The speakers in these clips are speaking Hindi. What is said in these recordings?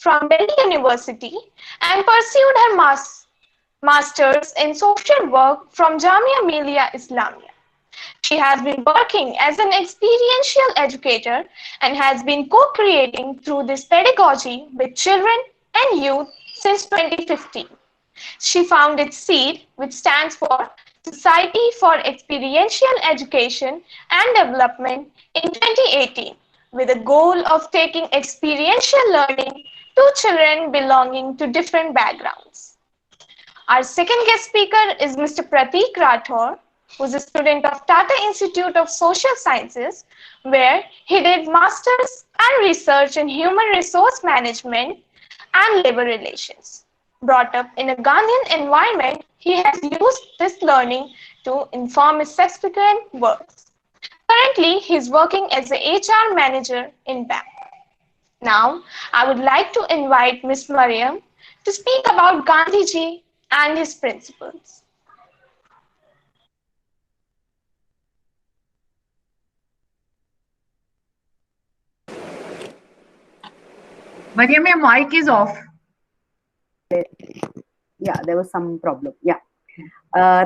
from Delhi University and pursued her master's in social work from Jamia Millia Islamia. She has been working as an experiential educator and has been co-creating through this pedagogy with children and youth since 2015. She founded SEED, which stands for Society for Experiential Education and Development, in 2018, with a goal of taking experiential learning to children belonging to different backgrounds. Our second guest speaker is Mr. Pratik Rathore, who is a student of Tata Institute of Social Sciences, where he did Masters and Research in Human Resource Management and Labor Relations. Brought up in a Gandhian environment, he has used this learning to inform his subsequent works. Currently, he is working as an HR manager in bank. Now, I would like to invite Ms. Mariam to speak about Gandhiji and his principles. Mariam, your mic is off. Yeah, there was some problem. Yeah.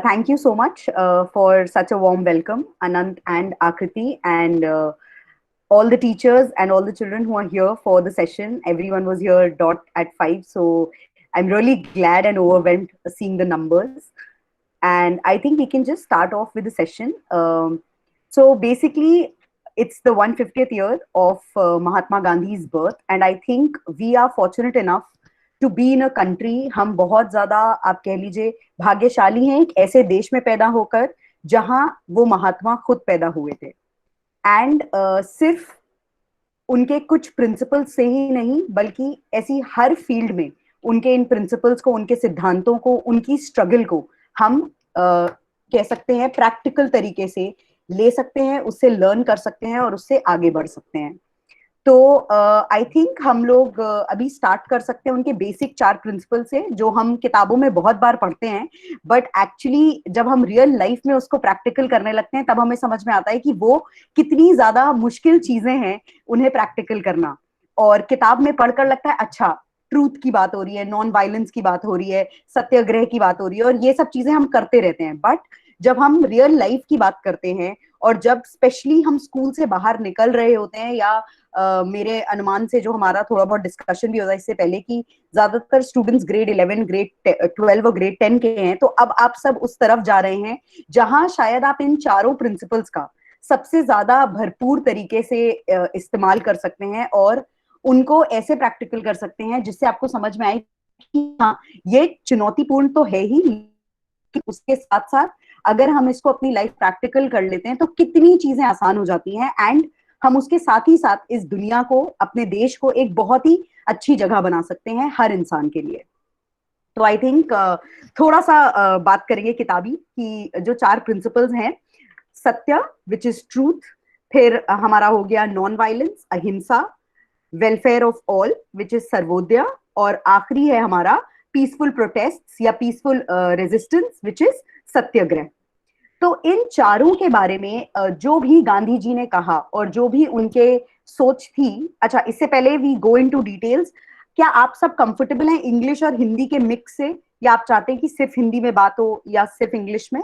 Thank you so much for such a warm welcome, Anant and Akriti, and all the teachers and all the children who are here for the session. Everyone was here at 5. So I'm really glad and overwhelmed seeing the numbers. And I think we can just start off with the session. So basically, it's the 150th year of Mahatma Gandhi's birth. And I think we are fortunate enough to be in a country. हम बहुत ज़्यादा आप कह लीजिए भाग्यशाली हैं एक ऐसे देश में पैदा होकर जहां वो महात्मा खुद पैदा हुए थे. एंड सिर्फ उनके कुछ प्रिंसिपल्स से ही नहीं बल्कि ऐसी हर फील्ड में उनके इन प्रिंसिपल्स को, उनके सिद्धांतों को, उनकी स्ट्रगल को हम कह सकते हैं प्रैक्टिकल तरीके से ले सकते हैं, उससे लर्न कर सकते हैं और उससे आगे बढ़ सकते हैं. तो आई थिंक हम लोग अभी स्टार्ट कर सकते हैं उनके बेसिक 4 प्रिंसिपल से जो हम किताबों में बहुत बार पढ़ते हैं, बट एक्चुअली जब हम रियल लाइफ में उसको प्रैक्टिकल करने लगते हैं तब हमें समझ में आता है कि वो कितनी ज्यादा मुश्किल चीजें हैं उन्हें प्रैक्टिकल करना. और किताब में पढ़कर लगता है अच्छा ट्रूथ की बात हो रही है, नॉन वायलेंस की बात हो रही है, सत्याग्रह की बात हो रही है और ये सब चीजें हम करते रहते हैं. बट जब हम रियल लाइफ की बात करते हैं और जब स्पेशली हम स्कूल से बाहर निकल रहे होते हैं या मेरे अनुमान से जो हमारा थोड़ा बहुत डिस्कशन भी होता है इससे पहले कि ज्यादातर स्टूडेंट्स ग्रेड 11, ग्रेड 12 और ग्रेड 10 के हैं, तो अब आप सब उस तरफ जा रहे हैं जहां शायद आप इन चारों प्रिंसिपल्स का सबसे ज्यादा भरपूर तरीके से इस्तेमाल कर सकते हैं और उनको ऐसे प्रैक्टिकल कर सकते हैं जिससे आपको समझ में आए कि हाँ ये चुनौतीपूर्ण तो है ही, उसके साथ साथ अगर हम इसको अपनी लाइफ प्रैक्टिकल कर लेते हैं तो कितनी चीजें आसान हो जाती हैं एंड हम उसके साथ ही साथ इस दुनिया को, अपने देश को एक बहुत ही अच्छी जगह बना सकते हैं हर इंसान के लिए. तो आई थिंक थोड़ा सा बात करेंगे किताबी कि जो 4 प्रिंसिपल्स हैं, सत्य विच इज ट्रूथ, फिर हमारा हो गया नॉन वायलेंस अहिंसा, welfare of all which is Sarvodaya और आखिरी है हमारा पीसफुल प्रोटेस्ट या पीसफुल रेजिस्टेंस विच इज सत्याग्रह. तो इन चारों के बारे में जो भी गांधी जी ने कहा और जो भी उनके सोच थी, अच्छा इससे पहले वी गो इनटू डिटेल्स, क्या आप सब कंफर्टेबल हैं इंग्लिश और हिंदी के मिक्स से या आप चाहते हैं कि सिर्फ हिंदी में बात हो या सिर्फ इंग्लिश में?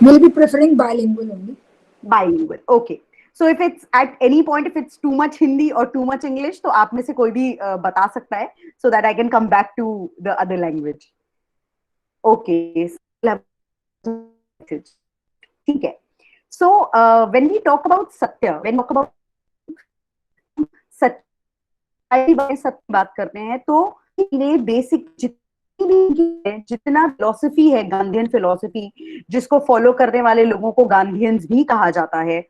We'll be preferring bilingual only. Bilingual, okay. So if it's at any point if it's too much Hindi or too much English, तो आप में से कोई भी बता सकता है so that I can come back to the other language. Okay, ठीक है. So when we talk about सत्य, when we talk about सत्य बात करते हैं तो ये बेसिक जितना फिलोसफी है, गांधीयन फिलोसफी जिसको फॉलो करने वाले लोगों को गांधीयंस भी कहा जाता है,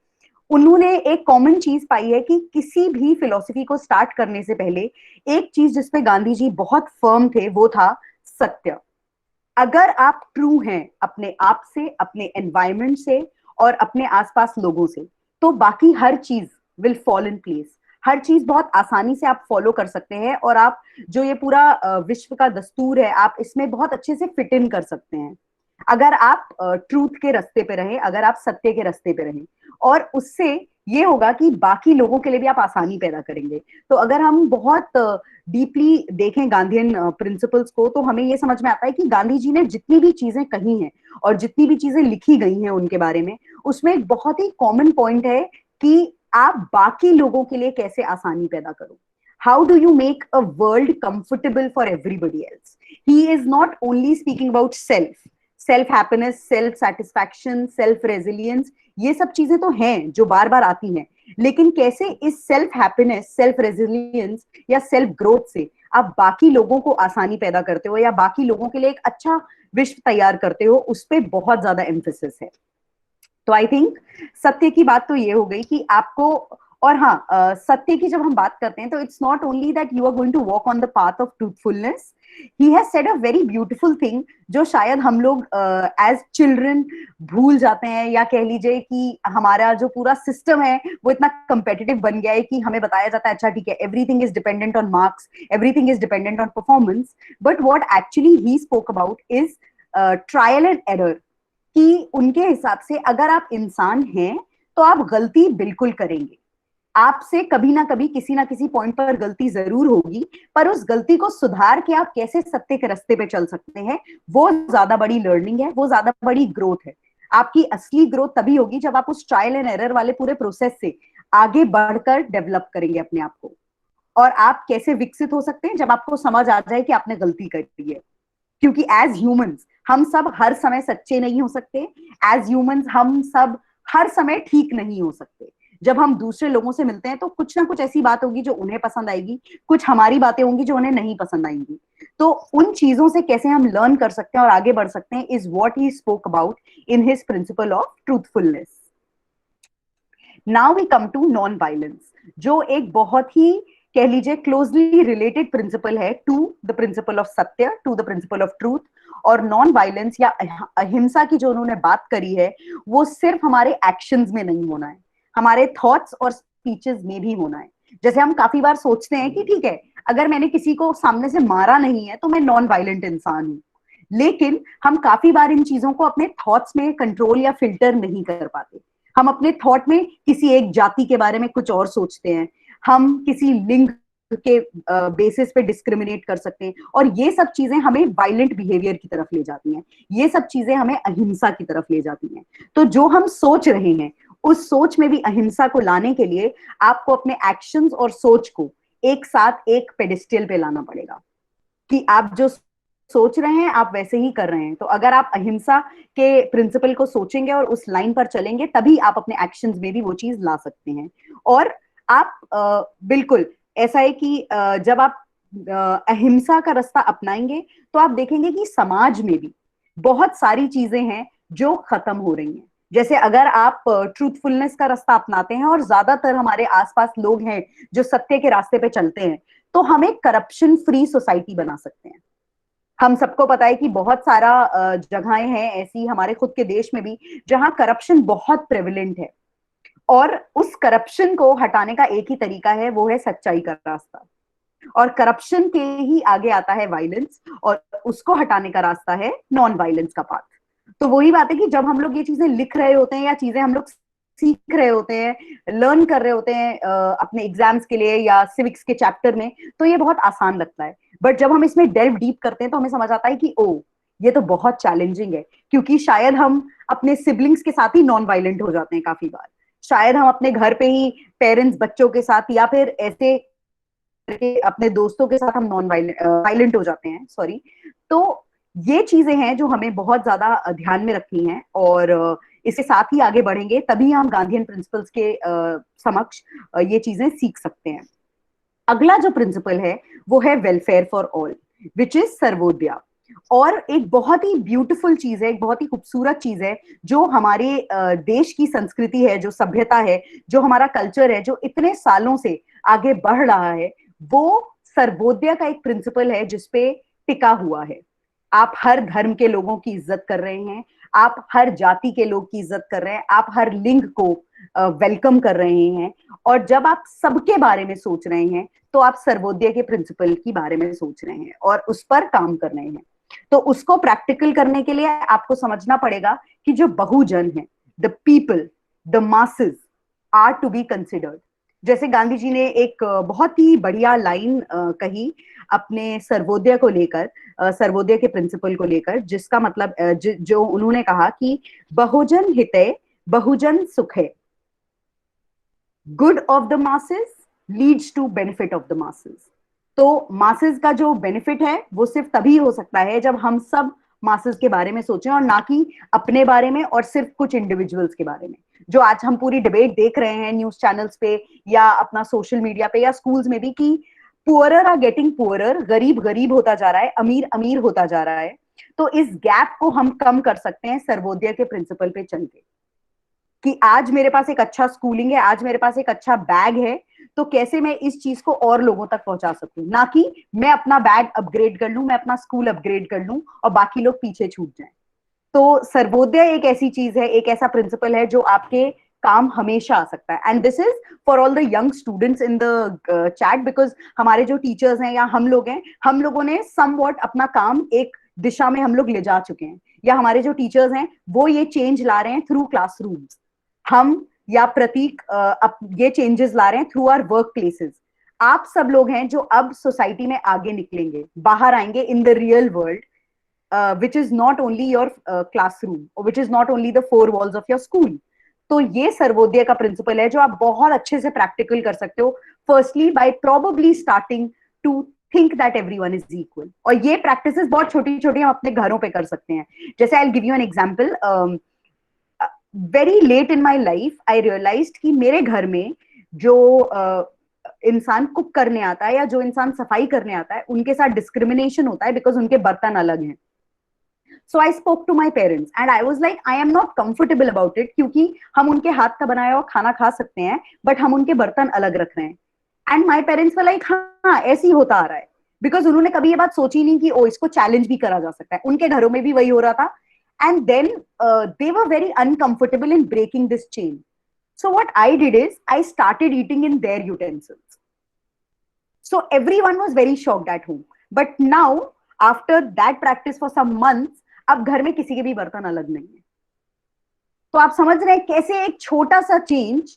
उन्होंने एक कॉमन चीज पाई है कि किसी भी फिलोसफी को स्टार्ट करने से पहले एक चीज जिसपे गांधी जी बहुत फर्म थे वो था सत्य. अगर आप ट्रू हैं अपने आप से, अपने एनवायरनमेंट से और अपने आसपास लोगों से, तो बाकी हर चीज विल फॉल इन प्लेस. हर चीज बहुत आसानी से आप फॉलो कर सकते हैं और आप जो ये पूरा विश्व का दस्तूर है आप इसमें बहुत अच्छे से फिट इन कर सकते हैं अगर आप ट्रूथ के रास्ते पे रहें, अगर आप सत्य के रास्ते पे रहें. और उससे ये होगा कि बाकी लोगों के लिए भी आप आसानी पैदा करेंगे। तो अगर हम बहुत डीपली देखें गांधीयन प्रिंसिपल्स को, तो हमें ये समझ में आता है कि गांधी जी ने जितनी भी चीजें कही हैं और जितनी भी चीजें लिखी गई हैं उनके बारे में, उसमें एक बहुत ही कॉमन पॉइंट है कि आप बाकी लोगों के लिए कैसे आसानी पैदा करो। How do you make a world comfortable for everybody else? He is not only speaking about self happiness, self satisfaction, self resilience, ये सब चीजें तो हैं जो बार बार आती हैं, लेकिन कैसे इस सेल्फ हैप्पीनेस, सेल्फ रेजिलियंस या सेल्फ ग्रोथ से आप बाकी लोगों को आसानी पैदा करते हो या बाकी लोगों के लिए एक अच्छा विश्व तैयार करते हो, उस पर बहुत ज्यादा एम्फेसिस है। तो आई थिंक सत्य की बात तो ये हो गई कि आपको, और हाँ, सत्य की जब हम बात करते हैं तो it's not only that you are going to walk on the path of truthfulness. He has said a very beautiful thing जो शायद हम लोग एज चिल्ड्रन भूल जाते हैं, या कह लीजिए कि हमारा जो पूरा सिस्टम है वो इतना कंपेटिटिव बन गया है कि हमें बताया जाता है अच्छा ठीक है, everything is dependent on marks, everything is dependent on performance, but what actually he spoke about is trial and error. कि उनके हिसाब से अगर आप इंसान हैं तो आप गलती बिल्कुल करेंगे, आपसे कभी ना कभी किसी ना किसी पॉइंट पर गलती जरूर होगी, पर उस गलती को सुधार के आप कैसे सत्य के रास्ते पे चल सकते हैं, वो ज्यादा बड़ी लर्निंग है, वो ज्यादा बड़ी ग्रोथ है। आपकी असली ग्रोथ तभी होगी जब आप उस ट्रायल एंड एरर वाले पूरे प्रोसेस से आगे बढ़कर डेवलप करेंगे अपने आप को। और आप कैसे विकसित हो सकते हैं? जब आपको समझ आ जाए कि आपने गलती करी है। क्योंकि एज ह्यूमंस हम सब हर समय सच्चे नहीं हो सकते, एज ह्यूमंस हम सब हर समय ठीक नहीं हो सकते। जब हम दूसरे लोगों से मिलते हैं तो कुछ ना कुछ ऐसी बात होगी जो उन्हें पसंद आएगी, कुछ हमारी बातें होंगी जो उन्हें नहीं पसंद आएंगी। तो उन चीजों से कैसे हम लर्न कर सकते हैं और आगे बढ़ सकते हैं is what he spoke about in his principle of truthfulness. Now we come to non violence, जो एक बहुत ही कह लीजिए क्लोजली रिलेटेड प्रिंसिपल है to the principle of satya, to the principle of truth. और नॉन वायलेंस या अहिंसा की जो उन्होंने बात करी है, वो सिर्फ हमारे एक्शंस में नहीं होना है, हमारे थॉट्स और स्पीचेस में भी होना है। जैसे हम काफी बार सोचते हैं कि ठीक है, अगर मैंने किसी को सामने से मारा नहीं है तो मैं नॉन वायलेंट इंसान हूं, लेकिन हम काफी बार इन चीजों को अपने थॉट्स में कंट्रोल या फिल्टर नहीं कर पाते। हम अपने थॉट में किसी एक जाति के बारे में कुछ और सोचते हैं, हम किसी लिंग के बेसिस पे डिस्क्रिमिनेट कर सकते हैं, और ये सब चीजें हमें वायलेंट बिहेवियर की तरफ ले जाती हैं, ये सब चीजें हमें अहिंसा की तरफ ले जाती हैं। तो जो हम सोच रहे हैं उस सोच में भी अहिंसा को लाने के लिए आपको अपने एक्शंस और सोच को एक साथ एक पेडिस्टल पे लाना पड़ेगा कि आप जो सोच रहे हैं आप वैसे ही कर रहे हैं। तो अगर आप अहिंसा के प्रिंसिपल को सोचेंगे और उस लाइन पर चलेंगे, तभी आप अपने एक्शंस में भी वो चीज ला सकते हैं। और आप बिल्कुल ऐसा है कि जब आप अहिंसा का रास्ता अपनाएंगे तो आप देखेंगे कि समाज में भी बहुत सारी चीजें हैं जो खत्म हो रही हैं। जैसे अगर आप ट्रूथफुलनेस का रास्ता अपनाते हैं और ज्यादातर हमारे आसपास लोग हैं जो सत्य के रास्ते पे चलते हैं, तो हम एक करप्शन फ्री सोसाइटी बना सकते हैं। हम सबको पता है कि बहुत सारा जगहें हैं ऐसी हमारे खुद के देश में भी जहां करप्शन बहुत प्रेवलेंट है, और उस करप्शन को हटाने का एक ही तरीका है, वो है सच्चाई का रास्ता। और करप्शन के ही आगे आता है वायलेंस, और उसको हटाने का रास्ता है नॉन वायलेंस का पाथ। तो वही बात है कि जब हम लोग ये चीजें लिख रहे होते हैं या चीजें हम लोग सीख रहे होते हैं, लर्न कर रहे होते हैं अपने एग्जाम्स के लिए या सिविक्स के चैप्टर में, तो ये बहुत आसान लगता है। बट जब हम इसमें डेल्व डीप करते हैं तो हमें समझ आता है कि ओ, ये तो बहुत चैलेंजिंग है, क्योंकि शायद हम अपने सिबलिंग्स के साथ ही नॉन वायलेंट हो जाते हैं काफी बार, शायद हम अपने घर पे ही पेरेंट्स बच्चों के साथ या फिर ऐसे अपने दोस्तों के साथ हम नॉन वायलेंट हो जाते हैं, सॉरी। तो ये चीजें हैं जो हमें बहुत ज्यादा ध्यान में रखनी है, और इसके साथ ही आगे बढ़ेंगे तभी हम गांधीयन प्रिंसिपल्स के समक्ष ये चीजें सीख सकते हैं। अगला जो प्रिंसिपल है वो है welfare for all, which is सर्वोदया। और एक बहुत ही ब्यूटीफुल चीज है, एक बहुत ही खूबसूरत चीज है जो हमारे देश की संस्कृति है, जो सभ्यता है, जो हमारा कल्चर है, जो इतने सालों से आगे बढ़ रहा है, वो सर्वोदया का एक प्रिंसिपल है जिसपे टिका हुआ है। आप हर धर्म के लोगों की इज्जत कर रहे हैं, आप हर जाति के लोग की इज्जत कर रहे हैं, आप हर लिंग को वेलकम कर रहे हैं, और जब आप सबके बारे में सोच रहे हैं तो आप सर्वोदय के प्रिंसिपल के बारे में सोच रहे हैं और उस पर काम कर रहे हैं। तो उसको प्रैक्टिकल करने के लिए आपको समझना पड़ेगा कि जो बहुजन है, the people, the masses, are to be considered. जैसे गांधी जी ने एक बहुत ही बढ़िया लाइन कही अपने सर्वोदय को लेकर, सर्वोदय के प्रिंसिपल को लेकर, जिसका मतलब जो उन्होंने कहा कि बहुजन हिते बहुजन सुखे, good of the masses leads to benefit of the masses. तो मासेस का जो बेनिफिट है वो सिर्फ तभी हो सकता है जब हम सब मासेस के बारे में सोचें और ना कि अपने बारे में और सिर्फ कुछ इंडिविजुअल्स के बारे में। जो आज हम पूरी डिबेट देख रहे हैं न्यूज चैनल्स पे या अपना सोशल मीडिया पे या स्कूल्स में भी कि पुअरर आर गेटिंग पुअरर, गरीब गरीब होता जा रहा है, अमीर अमीर होता जा रहा है। तो इस गैप को हम कम कर सकते हैं सर्वोदय के प्रिंसिपल पे चल के, कि आज मेरे पास एक अच्छा स्कूलिंग है, आज मेरे पास एक अच्छा बैग है, तो कैसे मैं इस चीज को और लोगों तक पहुंचा सकूं, ना कि मैं अपना बैग अपग्रेड कर लूं, मैं अपना स्कूल अपग्रेड कर लूं और बाकी लोग पीछे छूट जाएं। तो सर्वोदय एक ऐसी चीज है, एक ऐसा प्रिंसिपल है जो आपके काम हमेशा आ सकता है। And this is for all the young students in the chat, because हमारे जो टीचर्स हैं या हम लोग हैं, हम लोगों ने समवॉट अपना काम एक दिशा में हम लोग ले जा चुके हैं, या हमारे जो टीचर्स हैं वो ये चेंज ला रहे हैं थ्रू क्लासरूम्स। हम या प्रतीक ये चेंजेस ला रहे हैं थ्रू आवर वर्क प्लेसेस। आप सब लोग हैं जो अब सोसाइटी में आगे निकलेंगे, बाहर आएंगे in the real world, which is not only your classroom or which is not only the four walls of your school. तो ये सर्वोदय का प्रिंसिपल है जो आप बहुत अच्छे से प्रैक्टिकल कर सकते हो, firstly by probably starting to think that everyone is equal. और ये प्रैक्टिसेस बहुत छोटी छोटी हम अपने घरों पे कर सकते हैं। जैसे I will give you an example. Very late in my life I realized कि मेरे घर में जो इंसान कुक करने आता है या जो इंसान सफाई करने आता है उनके साथ डिस्क्रिमिनेशन होता है बिकॉज उनके बर्तन अलग हैं। So I spoke to my parents and I was like, I am not comfortable about it, क्योंकि हम उनके हाथ का बनाया हुआ खाना खा सकते हैं बट हम उनके बर्तन अलग रख रहे हैं। And my parents were like, हाँ ऐसे ही होता आ रहा है, बिकॉज उन्होंने कभी ये बात सोची नहीं कि ओ इसको चैलेंज भी करा जा सकता है। उनके घरों में भी वही हो रहा था and then they were very uncomfortable in breaking this chain. So what I did is I started eating in their utensils. So everyone was very shocked at home. But now after that practice for some months, अब घर में किसी के भी बर्तन अलग नहीं है। तो आप समझ रहे हैं कैसे एक छोटा सा चेंज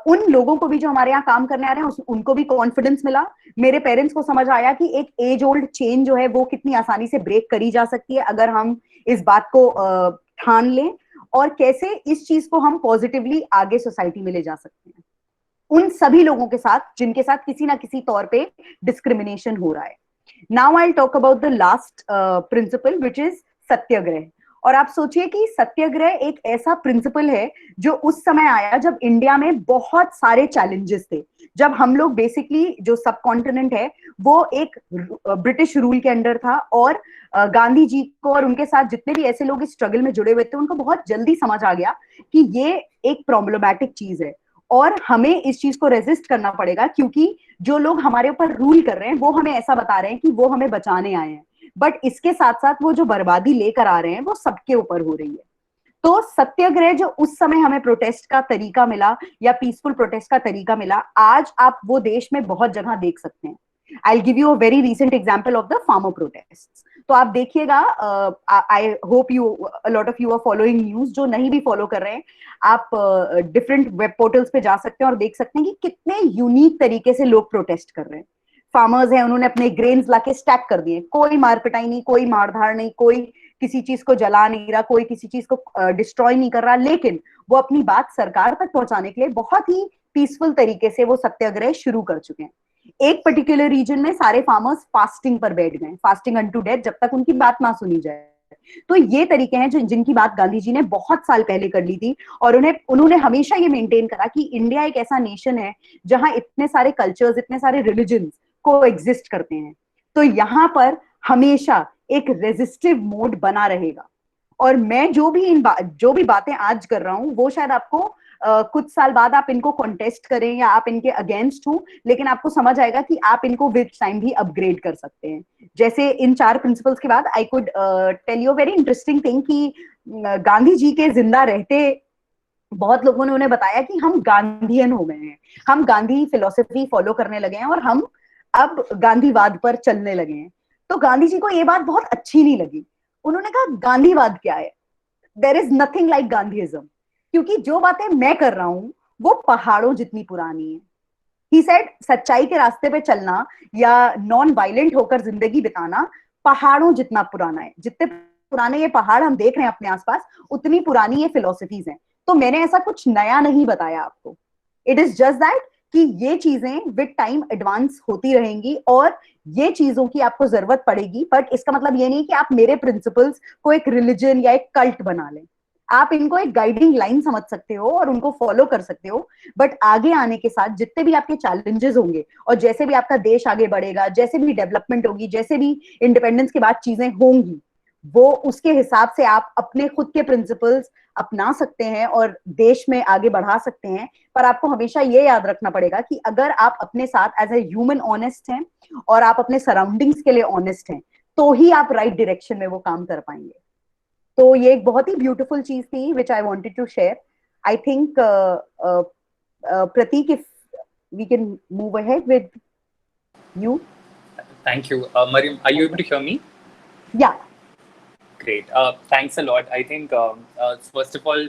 उन लोगों को भी जो हमारे यहाँ काम करने आ रहे हैं उनको भी कॉन्फिडेंस मिला। मेरे पेरेंट्स को समझ आया कि एक एज ओल्ड चेन जो है वो कितनी आसानी से ब्रेक करी जा सकती है अगर हम इस बात को ठान लें, और कैसे इस चीज को हम पॉजिटिवली आगे सोसाइटी में ले जा सकते हैं उन सभी लोगों के साथ जिनके साथ किसी ना किसी तौर पे डिस्क्रिमिनेशन हो रहा है। Now I will talk about the last principle which is satyagraha. और आप सोचिए कि सत्याग्रह एक ऐसा प्रिंसिपल है जो उस समय आया जब इंडिया में बहुत सारे चैलेंजेस थे, जब हम लोग बेसिकली जो सब कॉन्टिनेंट है वो एक ब्रिटिश रूल के अंडर था, और गांधी जी को और उनके साथ जितने भी ऐसे लोग इस स्ट्रगल में जुड़े हुए थे उनको बहुत जल्दी समझ आ गया कि ये एक प्रॉब्लमैटिक चीज है और हमें इस चीज को रेजिस्ट करना पड़ेगा, क्योंकि जो लोग हमारे ऊपर रूल कर रहे हैं वो हमें ऐसा बता रहे हैं कि वो हमें बचाने आए हैं, बट इसके साथ साथ वो जो बर्बादी लेकर आ रहे हैं वो सबके ऊपर हो रही है। तो सत्याग्रह जो उस समय हमें प्रोटेस्ट का तरीका मिला या पीसफुल प्रोटेस्ट का तरीका मिला, आज आप वो देश में बहुत जगह देख सकते हैं। I give you a very recent example of the farmer protest. तो आप देखिएगा, I hope you a lot of you are following news. जो नहीं भी फॉलो कर रहे हैं आप डिफरेंट वेब पोर्टल्स पे जा सकते हैं और देख सकते हैं कि कितने यूनिक तरीके से लोग प्रोटेस्ट कर रहे हैं। फार्मर्स हैं, उन्होंने अपने ग्रेन्स लाके स्टैक कर दिए, कोई मार पिटाई नहीं, कोई मारधाड़ नहीं, कोई किसी चीज को जला नहीं रहा, कोई किसी चीज को डिस्ट्रॉय नहीं कर रहा, लेकिन वो अपनी बात सरकार तक पहुंचाने के लिए बहुत ही पीसफुल तरीके से वो सत्याग्रह शुरू कर चुके हैं। एक पर्टिकुलर रीजन में सारे फार्मर्स फास्टिंग पर बैठ गए, फास्टिंग अनटू डेथ, जब तक उनकी बात ना सुनी जाए। तो ये तरीके हैं जिनकी बात गांधी जी ने बहुत साल पहले कर ली थी, और उन्होंने हमेशा ये मेंटेन करा कि इंडिया एक ऐसा नेशन है जहां इतने सारे कल्चर्स, इतने सारे रिलीजन्स को एग्जिस्ट करते हैं, तो यहाँ पर हमेशा एक रेजिस्टिव मोड बना रहेगा। और मैं जो भी बातें आज कर रहा हूं वो शायद आपको कुछ साल बाद आप इनको कॉन्टेस्ट करें या आप इनके अगेंस्ट हो, लेकिन आपको समझ आएगा कि आप इनको विद टाइम भी अपग्रेड कर सकते हैं। जैसे इन 4 प्रिंसिपल्स के बाद I could tell you very interesting thing कि गांधी जी के जिंदा रहते बहुत लोगों ने उन्हें बताया कि हम गांधीयन हो गए हैं, हम गांधी फिलोसफी फॉलो करने लगे हैं और हम अब गांधीवाद पर चलने लगे हैं। तो गांधी जी को ये बात बहुत अच्छी नहीं लगी। उन्होंने कहा गांधीवाद क्या है, देयर इज नथिंग लाइक गांधीइज्म, क्योंकि जो बातें मैं कर रहा हूं वो पहाड़ों जितनी पुरानी है। ही सेड सच्चाई के रास्ते पे चलना या नॉन वायलेंट होकर जिंदगी बिताना पहाड़ों जितना पुराना है। जितने पुराने ये पहाड़ हम देख रहे हैं अपने आसपास, उतनी पुरानी ये फिलोसफीज हैं। तो मैंने ऐसा कुछ नया नहीं बताया आपको। इट इज जस्ट दैट कि ये चीजें विद टाइम एडवांस होती रहेंगी और ये चीजों की आपको जरूरत पड़ेगी, बट इसका मतलब ये नहीं कि आप मेरे प्रिंसिपल्स को एक रिलीजन या एक कल्ट बना लें। आप इनको एक गाइडिंग लाइन समझ सकते हो और उनको फॉलो कर सकते हो, बट आगे आने के साथ जितने भी आपके चैलेंजेस होंगे और जैसे भी आपका देश आगे बढ़ेगा, जैसे भी डेवलपमेंट होगी, जैसे भी इंडिपेंडेंस के बाद चीजें होंगी, वो उसके हिसाब से आप अपने खुद के प्रिंसिपल्स अपना सकते हैं और देश में आगे बढ़ा सकते हैं। पर आपको हमेशा ये याद रखना पड़ेगा कि अगर आप अपने साथ एज ए ह्यूमन ऑनेस्ट हैं और आप अपने सराउंडिंग्स के लिए ऑनेस्ट हैं, तो ही आप राइट डायरेक्शन में वो काम कर पाएंगे। तो ये एक बहुत ही ब्यूटीफुल चीज थी which I wanted to share. I think Prateek, if we can move ahead with you. Thank you. Mariam, are you able to hear me? Yeah. Great. Thanks a lot. I think, first of all,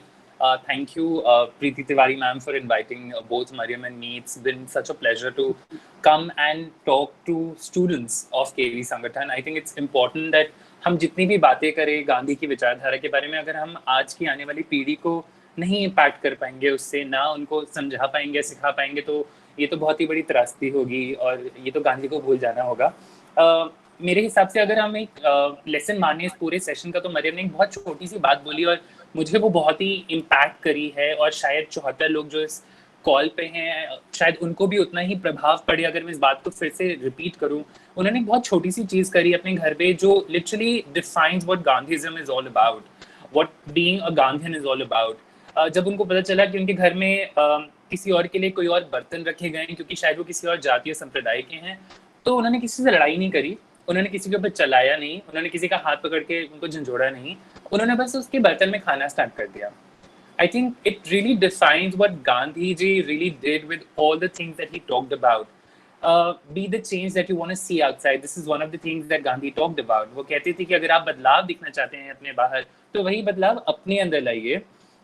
thank you, Preeti Tiwari ma'am, for inviting both Mariam and me. It's been such a pleasure to come and talk to students of KV Sangathan. I think it's important that हम जितनी भी बातें करें गांधी की विचारधारा के बारे में, अगर हम आज की आने वाली पीढ़ी को नहीं इम्पैक्ट कर पाएंगे, उससे ना उनको समझा पाएंगे, सिखा पाएंगे, तो ये तो बहुत ही बड़ी त्रासदी होगी और ये तो गांधी को भूल जाना होगा। मेरे हिसाब से अगर हम एक लेसन माने इस पूरे सेशन का, तो मरियम ने एक बहुत छोटी सी बात बोली और मुझे वो बहुत ही इम्पैक्ट करी है, और शायद 74 लोग जो इस कॉल पे हैं शायद उनको भी उतना ही प्रभाव पड़े अगर मैं इस बात को फिर से रिपीट करूं। उन्होंने एक बहुत छोटी सी चीज़ करी अपने घर पे जो literally defines what Gandhism is all about, what being a Gandhian is all about. जब उनको पता चला कि उनके घर में किसी और के लिए कोई और बर्तन रखे गए हैं क्योंकि शायद वो किसी और जातीय संप्रदाय के हैं, तो उन्होंने किसी से लड़ाई नहीं करी, उन्होंने किसी के ऊपर चलाया नहीं, उन्होंने किसी का हाथ पकड़ के उनको झंझोड़ा नहीं, उन्होंने बस उसके बर्तन में खाना स्टार्ट कर दिया। I think it really defines what Gandhi ji really did with all the things that he talked about. Be the change that you want to see outside. This is one of the things that Gandhi talked about. वो कहते थे कि अगर आप बदलाव दिखना चाहते हैं अपने बाहर, तो वही बदलाव अपने अंदर लाइए।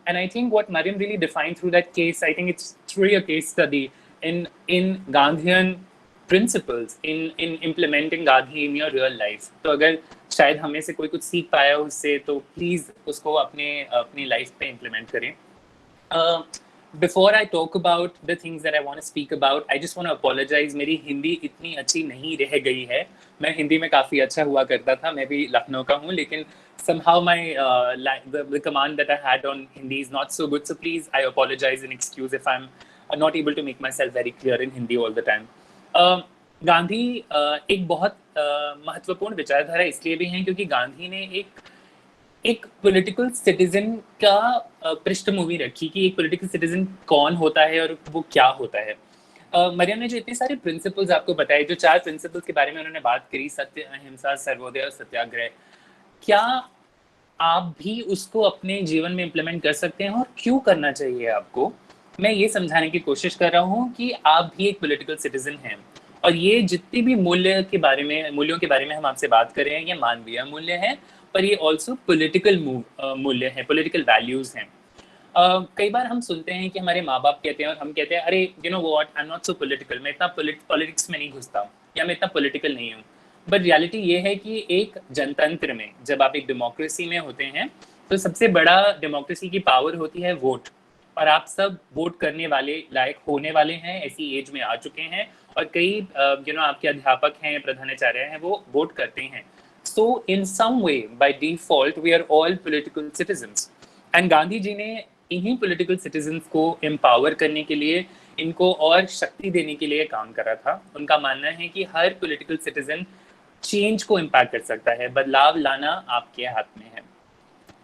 And I think what Mariam really defined through that case, I think it's truly a case study in Gandhian principles, in implementing Gandhi in your real life. तो अगर शायद हमें से कोई कुछ सीख पाया उससे, तो प्लीज उसको अपनी लाइफ पे इम्प्लीमेंट करें। Before I talk about the things that I want to speak about, I just want to apologise. मेरी हिंदी इतनी अच्छी नहीं रह गई है। मैं हिंदी में काफ़ी अच्छा हुआ करता था, मैं भी लखनऊ का हूँ, लेकिन somehow the command that I had on Hindi is not so good, so please I apologize and excuse if I'm not able to make myself very clear in Hindi all the time. Gandhi एक बहुत महत्वपूर्ण विचारधारा इसलिए भी हैं क्योंकि गांधी ने एक पॉलिटिकल सिटीजन का पृष्ठभूमि रखी कि एक पॉलिटिकल सिटीजन कौन होता है और वो क्या होता है। मरियम ने जो इतने सारे प्रिंसिपल्स आपको बताए, जो 4 प्रिंसिपल्स के बारे में उन्होंने बात करी, सत्य, अहिंसा, सर्वोदय और सत्याग्रह, क्या आप भी उसको अपने जीवन में इम्प्लीमेंट कर सकते हैं और क्यों करना चाहिए आपको? मैं ये समझाने की कोशिश कर रहा हूँ कि आप भी एक पॉलिटिकल सिटीजन हैं, और ये जितने भी मूल्यों के बारे में हम आपसे बात कर रहे हैं, ये मानवीय मूल्य हैं, पर ये ऑल्सो पॉलिटिकल मूल्य हैं, पॉलिटिकल वैल्यूज हैं। कई बार हम सुनते हैं कि हमारे माँ बाप कहते हैं और हम कहते हैं, अरे you know what, I am not so political, मैं इतना पॉलिटिक्स में नहीं घुसता, या मैं इतना पॉलिटिकल नहीं हूँ। बट रियलिटी ये है कि एक जनतंत्र में, जब आप एक डेमोक्रेसी में होते हैं, तो सबसे बड़ा डेमोक्रेसी की पावर होती है वोट, और आप सब वोट करने वाले लायक होने वाले हैं, ऐसी एज में आ चुके हैं, और कई आपके अध्यापक हैं, प्रधानाचार्य हैं, वो वोट करते हैं। So in some way by default we are all political citizens, and Gandhi ji ने इन्हीं पॉलिटिकल सिटीजन्स को एम्पावर करने के लिए, इनको और शक्ति देने के लिए काम करा था। उनका मानना है कि हर पॉलिटिकल सिटीजन चेंज को इम्पैक्ट कर सकता है, बदलाव लाना आपके हाथ में है।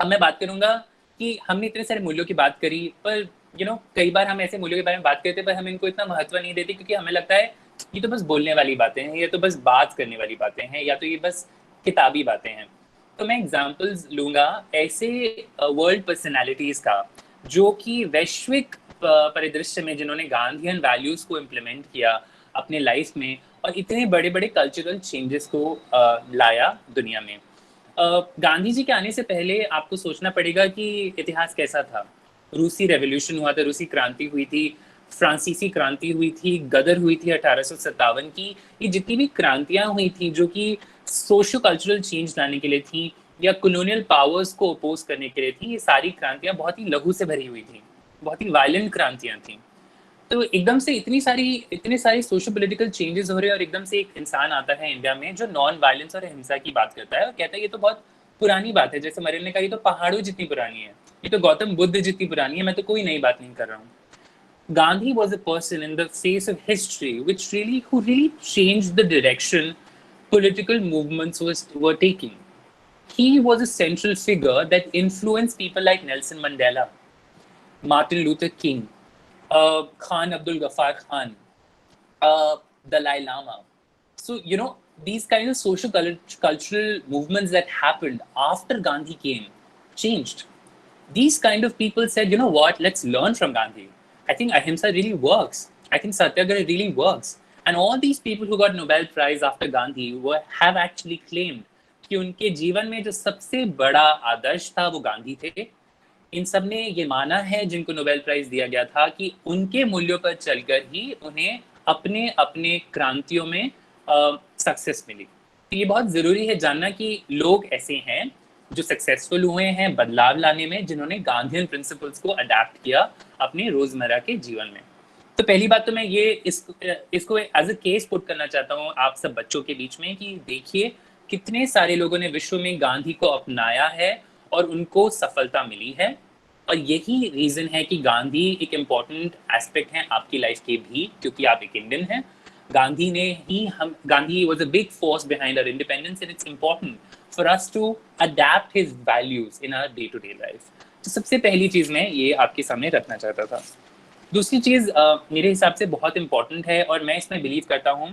अब मैं बात करूंगा कि हमने इतने सारे मूल्यों की बात करी, पर कई बार हम ऐसे मूल्यों के बारे में बात करते हैं पर हम इनको इतना महत्व नहीं देते, क्योंकि हमें लगता है ये तो बस बोलने वाली बातें हैं, ये तो बस बात करने वाली बातें हैं, या तो ये बस किताबी बातें हैं। तो मैं एग्जाम्पल्स लूंगा ऐसे वर्ल्ड पर्सनैलिटीज का जो कि वैश्विक परिदृश्य में, जिन्होंने गांधीयन वैल्यूज को इम्प्लीमेंट किया अपने लाइफ में और इतने बड़े बड़े कल्चरल चेंजेस को लाया दुनिया में। गांधी जी के आने से पहले आपको सोचना पड़ेगा कि इतिहास कैसा था। रूसी रेवोल्यूशन हुआ था, रूसी क्रांति हुई थी, फ्रांसीसी क्रांति हुई थी, गदर हुई थी 1857 की, ये जितनी भी क्रांतियां हुई थी जो कि सोशो कल्चरल चेंज लाने के लिए थी या कॉलोनियल पावर्स को अपोज करने के लिए थी, ये सारी क्रांतियां बहुत ही लहू से भरी हुई थी, बहुत ही वायलेंट क्रांतियां थी। तो एकदम से इतने सारे सोशो पॉलिटिकल चेंजेस हो रहे हैं और एकदम से एक इंसान आता है इंडिया में जो नॉन वायलेंस और हिंसा की बात करता है और कहता है ये तो बहुत पुरानी बात है। जैसे मरियम ने कहा, ये तो पहाड़ों जितनी पुरानी है, ये तो गौतम बुद्ध जितनी पुरानी है, मैं तो कोई नई बात नहीं कर रहा हूँ। Gandhi was a person in the face of history who really changed the direction political movements were taking. He was a central figure that influenced people like Nelson Mandela, Martin Luther King, Khan Abdul Ghaffar Khan, Dalai Lama. So, you know, these kind of social cultural movements that happened after Gandhi came changed. These kind of people said, you know what, let's learn from Gandhi. I think ahimsa really works. I think satyagraha really works. And all these people who got Nobel Prize after Gandhi have actually claimed कि उनके जीवन में जो सबसे बड़ा आदर्श था वो गांधी थे। इन सब ने ये माना है, जिनको नोबेल प्राइज दिया गया था, कि उनके मूल्यों पर चलकर ही उन्हें अपने अपने क्रांतियों में सक्सेस मिली। तो ये बहुत ज़रूरी है जानना कि लोग ऐसे हैं जो सक्सेसफुल हुए हैं बदलाव लाने में, जिन्होंने गांधीयन प्रिंसिपल्स को अडेप्ट किया अपने रोजमर्रा के जीवन में। तो पहली बात तो मैं ये इसको एज अ केस पुट करना चाहता हूँ आप सब बच्चों के बीच में कि देखिए कितने सारे लोगों ने विश्व में गांधी को अपनाया है और उनको सफलता मिली है। और यही रीजन है कि गांधी एक इम्पॉर्टेंट एस्पेक्ट है आपकी लाइफ के भी, क्योंकि आप एक इंडियन हैं। Gandhi was a big force behind our independence, and it's important for us to adapt his values in our day-to-day life. तो सबसे पहली चीज मैं ये आपके सामने रखना चाहता था। दूसरी चीज मेरे हिसाब से बहुत इम्पोर्टेंट है और मैं इसमें बिलीव करता हूँ,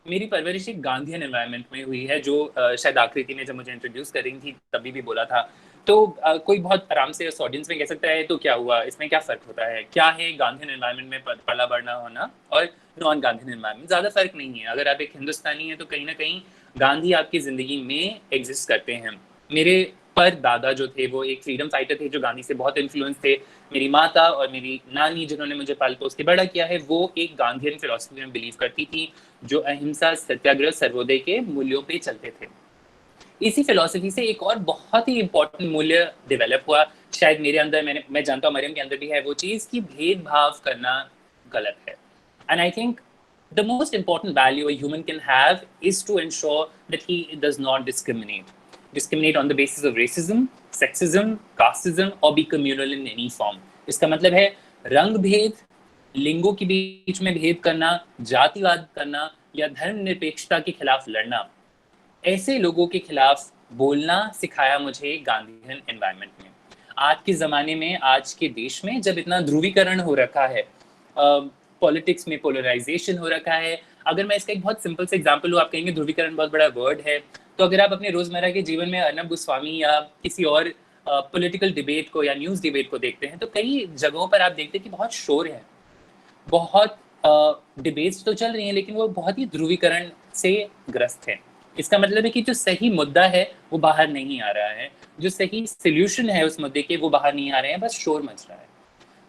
मेरी परवरिश एक गांधीयन एनवायरनमेंट में हुई है, जो शायद आकृति ने जब मुझे इंट्रोड्यूस कर रही थी तभी भी बोला था। तो कोई बहुत आराम से उस ऑडियंस में कह सकता है तो क्या हुआ, इसमें क्या फ़र्क होता है, क्या है गांधीयन एनवायरनमेंट में पला बढ़ना होना और नॉन गांधीयन एनवायरनमेंट। ज़्यादा फर्क नहीं है। अगर आप एक हिंदुस्तानी हैं तो कहीं ना कहीं गांधी आपकी ज़िंदगी में एग्जिस्ट करते हैं। मेरे पर दादा जो थे वो एक फ्रीडम फाइटर थे जो गांधी से बहुत इन्फ्लुएंस थे। मेरी माता और मेरी नानी जिन्होंने मुझे पाल पोस के बड़ा किया है, वो एक गांधीयन फिलॉसफी में बिलीव करती थी, जो अहिंसा, सत्याग्रह, सर्वोदय के मूल्यों पे चलते थे। इसी फिलॉसफी से एक और बहुत ही इंपॉर्टेंट मूल्य डेवलप हुआ, शायद मेरे अंदर, मैं जानता हूँ मरियम के अंदर भी है, वो चीज़ कि भेदभाव करना गलत है। And I think the most important value a human can have is to ensure that he does not discriminate on the basis of racism, sexism, casteism or be communal in any form. इसका मतलब है रंग भेद, लिंगों के बीच में भेद करना, जातिवाद करना या धर्मनिरपेक्षता के खिलाफ लड़ना, ऐसे लोगों के खिलाफ बोलना सिखाया मुझे गांधीयन एनवायरनमेंट में। आज के ज़माने में, आज के देश में जब इतना ध्रुवीकरण हो रखा है, पॉलिटिक्स में पोलराइजेशन हो रखा है, अगर मैं इसका एक बहुत सिंपल से एग्जांपल लूँ, आप कहेंगे ध्रुवीकरण बहुत बड़ा वर्ड है, तो अगर आप अपने रोजमर्रा के जीवन में अर्नब गोस्वामी या किसी और पॉलिटिकल डिबेट को या न्यूज़ डिबेट को देखते हैं तो कई जगहों पर आप देखते हैं कि बहुत शोर है, बहुत डिबेट्स तो चल रही हैं, लेकिन वो बहुत ही ध्रुवीकरण से ग्रस्त है। इसका मतलब है कि जो सही मुद्दा है वो बाहर नहीं आ रहा है, जो सही सोल्यूशन है उस मुद्दे के वो बाहर नहीं आ रहे हैं, बस शोर मच रहा है।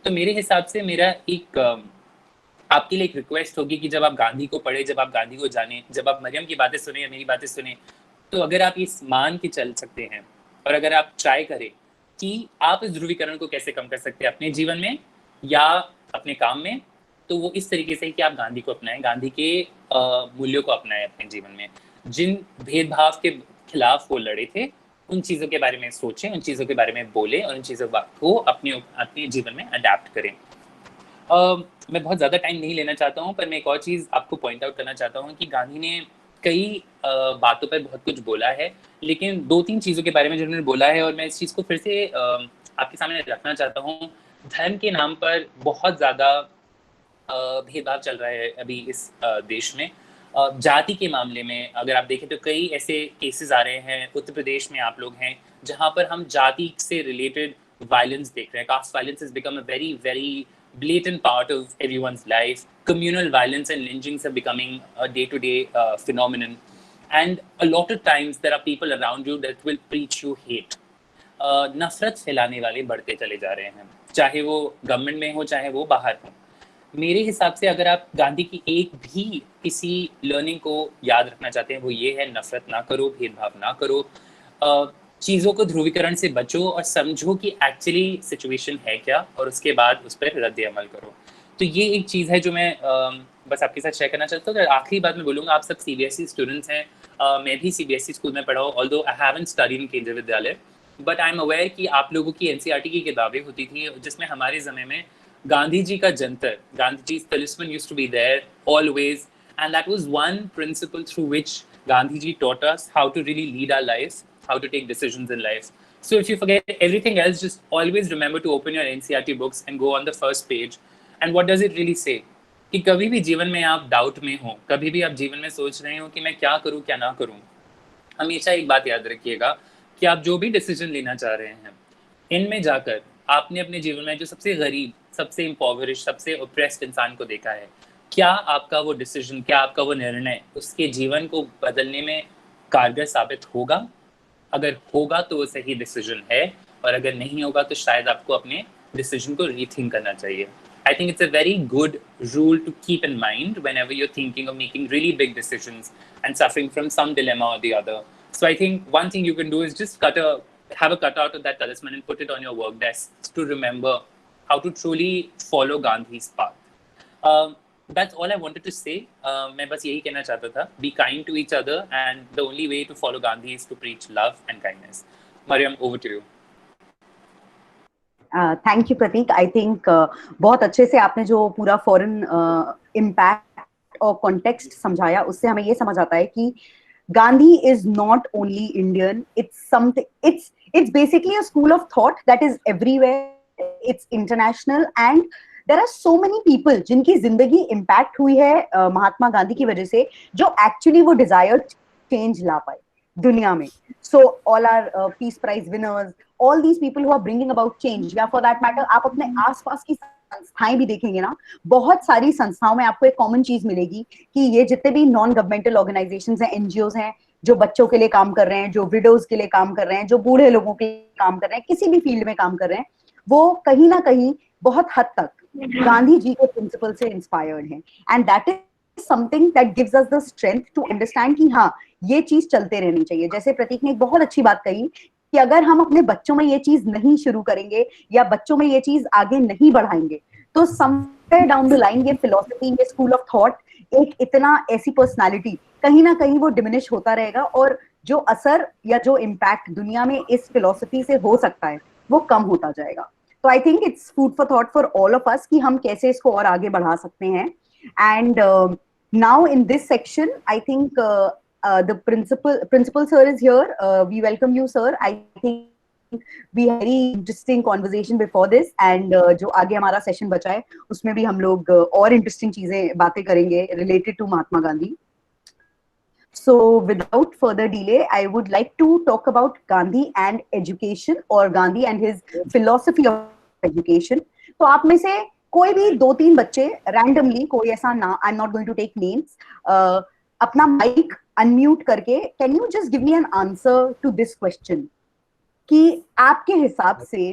तो मेरे हिसाब से मेरा एक आपके लिए एक रिक्वेस्ट होगी कि जब आप गांधी को पढ़े, जब आप गांधी को जाने, जब आप मरियम की बातें सुने या मेरी बातें सुने, तो अगर आप इस मान के चल सकते हैं और अगर आप ट्राई करें कि आप इस ध्रुवीकरण को कैसे कम कर सकते हैं अपने जीवन में या अपने काम में, तो वो इस तरीके से कि आप गांधी को अपनाएं, गांधी के मूल्यों को अपनाएं अपने जीवन में। जिन भेदभाव के खिलाफ वो लड़े थे, उन चीज़ों के बारे में सोचें, उन चीज़ों के बारे में बोलें और उन चीज़ों को अपने जीवन में अडेप्ट करें। मैं बहुत ज़्यादा टाइम नहीं लेना चाहता हूँ, पर मैं एक और चीज़ आपको पॉइंट आउट करना चाहता हूँ कि गांधी ने कई बातों पर बहुत कुछ बोला है, लेकिन 2-3 चीज़ों के बारे में जिन्होंने बोला है और मैं इस चीज़ को फिर से आपके सामने रखना चाहता हूँ। धर्म के नाम पर बहुत ज़्यादा भेदभाव चल रहा है अभी इस देश में। जाति के मामले में अगर आप देखें तो कई ऐसे केसेस आ रहे हैं, उत्तर प्रदेश में आप लोग हैं, जहाँ पर हम जाति से रिलेटेड वायलेंस देख रहे हैं। Caste violence has become a very, very blatant part of everyone's life. Communal violence and lynchings are becoming a day-to-day phenomenon. And a lot of times there are people around you that will preach you hate. नफरत फैलाने वाले बढ़ते चले जा रहे हैं, चाहे वो गवर्नमेंट में हो चाहे वो बाहर हो। मेरे हिसाब से अगर आप गांधी की एक भी किसी लर्निंग को याद रखना चाहते हैं वो ये है, नफरत ना करो, भेदभाव ना करो, चीज़ों को ध्रुवीकरण से बचो और समझो कि एक्चुअली सिचुएशन है क्या, और उसके बाद उस पर रद्द अमल करो। तो ये एक चीज़ है जो मैं बस आपके साथ शेयर करना चाहता हूँ। आखिरी बात मैं बोलूँगा, आप सब CBSE स्टूडेंट्स हैं, मैं भी CBSE स्कूल में पढ़ा हूँ, although I haven't studied in केंद्रीय विद्यालय, बट आई एम अवेयर कि आप लोगों की NCERT की किताबें होती थी जिसमें हमारे समय में गांधी जी का Jantar, Gandhi ji talisman used to be there always, and that was one principle through which Gandhi ji taught us how to really lead our lives, how to take decisions in life. So if you forget everything else, just always remember to open your NCERT books and go on the first page. And what does it really say? कि कभी भी जीवन में आप डाउट में हो, कभी भी आप जीवन में सोच रहे हो कि मैं क्या करूं क्या ना करूं, हमेशा एक बात याद रखिएगा कि आप जो भी डिसीजन लेना चाह रहे हैं, इनमें जाकर आपने अपने जीवन में जो सबसे गरीब, सबसे इम्पोवरिश, सबसे ओप्रेस्ड इंसान को देखा है, क्या आपका वो डिसीजन, क्या आपका वो निर्णय उसके जीवन को बदलने में कारगर साबित होगा? अगर होगा तो वो सही डिसीजन है, और अगर नहीं होगा तो शायद आपको अपने डिसीजन को रीथिंक करना चाहिए। I think it's a very good rule to keep in mind whenever you're thinking of making really big decisions and suffering from some dilemma or the other. So I think one thing you can do is just have a cutout of that talisman and put it on your work desk to remember how to truly follow Gandhi's path. That's all I wanted to say. मैं बस यही कहना चाहता था, be kind to each other, and the only way to follow Gandhi is to preach love and kindness. Mariam, over to you. Thank you Prateek. I think बहुत अच्छे से आपने जो पूरा फॉरेन इम्पैक्ट और कॉन्टेक्स्ट समझाया, उससे हमें ये समझ आता है कि Gandhi is not only Indian, it's basically a school of thought that is everywhere, it's international, and there are so many people जिनकी जिंदगी इम्पैक्ट हुई है महात्मा गांधी की वजह से, जो एक्चुअली वो डिजायर्ड चेंज ला पाए दुनिया में। So all our peace prize winners, all these people who are bringing about change, या for that matter आप अपने आसपास की संस्थाएं भी देखेंगे ना, बहुत सारी संस्थाओं में आपको एक कॉमन चीज मिलेगी कि ये जितने भी नॉन गवर्नमेंटल ऑर्गेनाइजेशंस हैं, NGOs हैं, जो बच्चों के लिए काम कर रहे हैं, जो विडोज के लिए काम कर रहे हैं, जो बूढ़े लोगों के लिए काम कर रहे हैं, किसी भी फील्ड में काम कर रहे हैं, वो कहीं ना कहीं बहुत हद तक गांधी जी के प्रिंसिपल से इंस्पायर्ड हैं, and that is something that gives us the strength to understand कि हाँ, ये चीज चलते रहनी चाहिए। जैसे प्रतीक ने एक बहुत अच्छी बात कही कि अगर हम अपने बच्चों में ये चीज नहीं शुरू करेंगे या बच्चों में ये चीज आगे नहीं बढ़ाएंगे, तो समवेयर डाउन द लाइन ये फिलॉसफी, ये स्कूल ऑफ थॉट, एक इतना ऐसी पर्सनालिटी कहीं ना कहीं वो डिमिनिश होता रहेगा, और जो असर या जो इम्पैक्ट दुनिया में इस फिलॉसफी से हो सकता है वो कम होता जाएगा। तो I think its food for thought for all of us कि हम कैसे इसको और आगे बढ़ा सकते हैं। And now in this section I think the principal sir is here. We welcome you, sir. I think we had a very interesting conversation before this, and जो आगे हमारा सेशन बचा है उसमें भी हम लोग और इंटरेस्टिंग चीजें बातें करेंगे related to Mahatma Gandhi. So without further delay, I would like to talk about Gandhi and education, or Gandhi and his philosophy of education. तो आप में से कोई भी 2-3 बच्चे randomly, कोई ऐसा ना, I'm not going to take names, अपना माइक अनम्यूट करके can you just give me an answer to this question कि आपके हिसाब से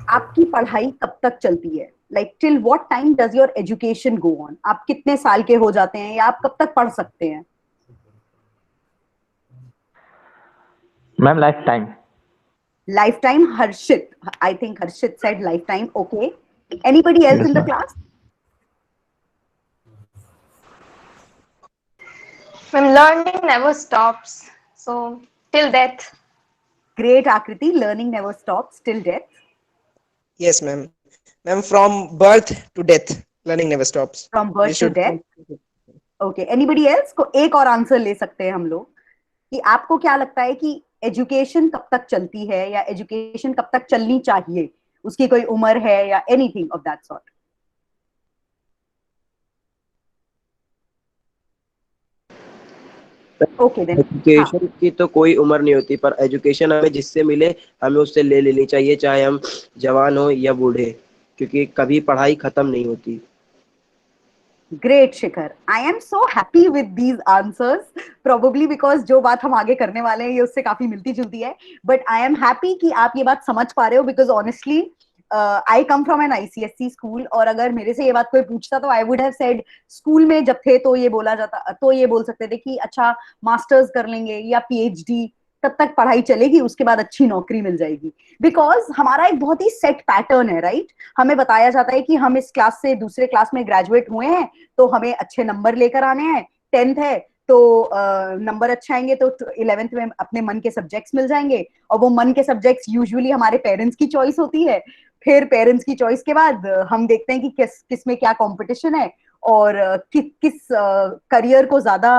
आपकी पढ़ाई कब तक चलती है? Like till what time does your education go on? आप कितने साल के हो जाते हैं या आप कब तक पढ़ सकते हैं? Ma'am life time. Life time. Harshit, I think Harshit said life time. Okay, anybody else in the class? When learning never stops, so till death. Great, Akriti. Learning never stops till death. Yes, ma'am. Ma'am, from birth to death, learning never stops. From birth to death. Okay. Anybody else? को एक और आंसर ले सकते हैं हम लोग कि आपको क्या लगता है कि एजुकेशन कब तक चलती है या एजुकेशन कब तक चलनी चाहिए? उसकी कोई उम्र है या anything of that sort? Okay, then. Education की तो कोई उम्र नहीं होती, पर एजुकेशन हमें जिससे मिले हमें उससे ले लेनी चाहिए, चाहे हम जवान हो या बूढ़े, क्योंकि कभी पढ़ाई खत्म नहीं होती। Great, Shikhar. I am so happy with these answers. Probably because जो बात हम आगे करने वाले हैं ये उससे काफी मिलती जुलती है. But I am happy कि आप ये बात समझ पा रहे हो because honestly, I come from an ICSE school और अगर मेरे से ये बात कोई पूछता तो I would have said school में जब थे तो ये बोला जाता तो ये बोल सकते थे कि अच्छा मास्टर्स कर लेंगे या PhD तब तक पढ़ाई चलेगी उसके बाद अच्छी नौकरी मिल जाएगी. बिकॉज हमारा एक बहुत ही सेट पैटर्न है, राइट? हमें बताया जाता है कि हम इस क्लास से दूसरे क्लास में ग्रेजुएट हुए हैं तो हमें अच्छे नंबर लेकर आने हैं. 10th है तो नंबर अच्छा आएंगे तो 11th में अपने मन के सब्जेक्ट्स मिल जाएंगे और वो मन के सब्जेक्ट्स यूजुअली हमारे पेरेंट्स की चॉइस होती है. फिर पेरेंट्स की चॉइस के बाद हम देखते हैं कि किस में क्या कंपटीशन है और किस करियर को ज्यादा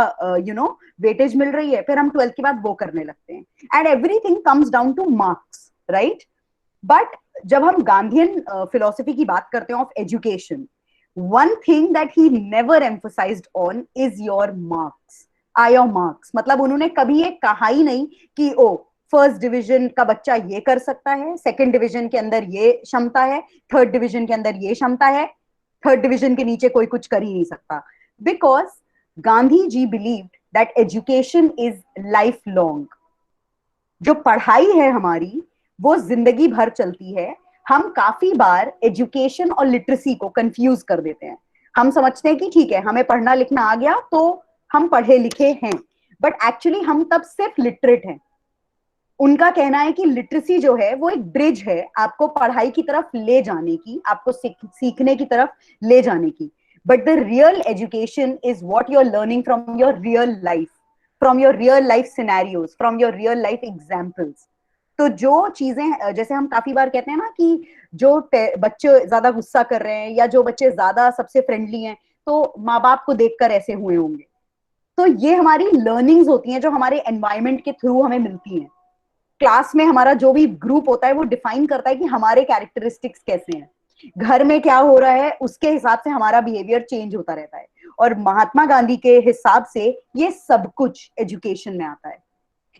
वेटेज मिल रही है. फिर हम 12th के बाद वो करने लगते हैं and everything comes down two marks, right? But जब हम गांधीयन फिलोसफी की बात करते हैं of education, one thing that he never emphasized on is your marks, are your marks. मतलब उन्होंने कभी ये कहा ही नहीं कि ओ फर्स्ट डिवीजन का बच्चा ये कर सकता है, सेकंड डिवीजन के अंदर ये क्षमता है, थर्ड डिवीजन के अंदर ये क्षमता है, थर्ड डिवीजन के नीचे कोई कुछ कर ही नहीं सकता. Because Gandhi ji believed that education is life long. जो पढ़ाई है हमारी वो जिंदगी भर चलती है. हम काफी बार एजुकेशन और लिटरेसी को कंफ्यूज कर देते हैं. हम समझते हैं कि ठीक है हमें पढ़ना लिखना आ गया तो हम पढ़े लिखे हैं, बट एक्चुअली हम तब सिर्फ लिटरेट हैं. उनका कहना है कि लिटरेसी जो है वो एक ब्रिज है आपको पढ़ाई की तरफ ले जाने की, आपको सीखने की तरफ ले जाने की. But the real education is what you are learning from your real life, from your real life scenarios, from your real life examples. तो जो चीजें जैसे हम काफी बार कहते हैं ना कि जो बच्चे ज्यादा गुस्सा कर रहे हैं या जो बच्चे ज्यादा सबसे फ्रेंडली हैं तो माँ बाप को देखकर ऐसे हुए होंगे. तो ये हमारी लर्निंग्स होती हैं जो हमारे एनवायरनमेंट के थ्रू हमें मिलती हैं. क्लास में हमारा जो भी ग्रुप होता है वो डिफाइन करता है कि हमारे कैरेक्टरिस्टिक्स कैसे हैं. घर में क्या हो रहा है उसके हिसाब से हमारा बिहेवियर चेंज होता रहता है. और महात्मा गांधी के हिसाब से ये सब कुछ एजुकेशन में आता है.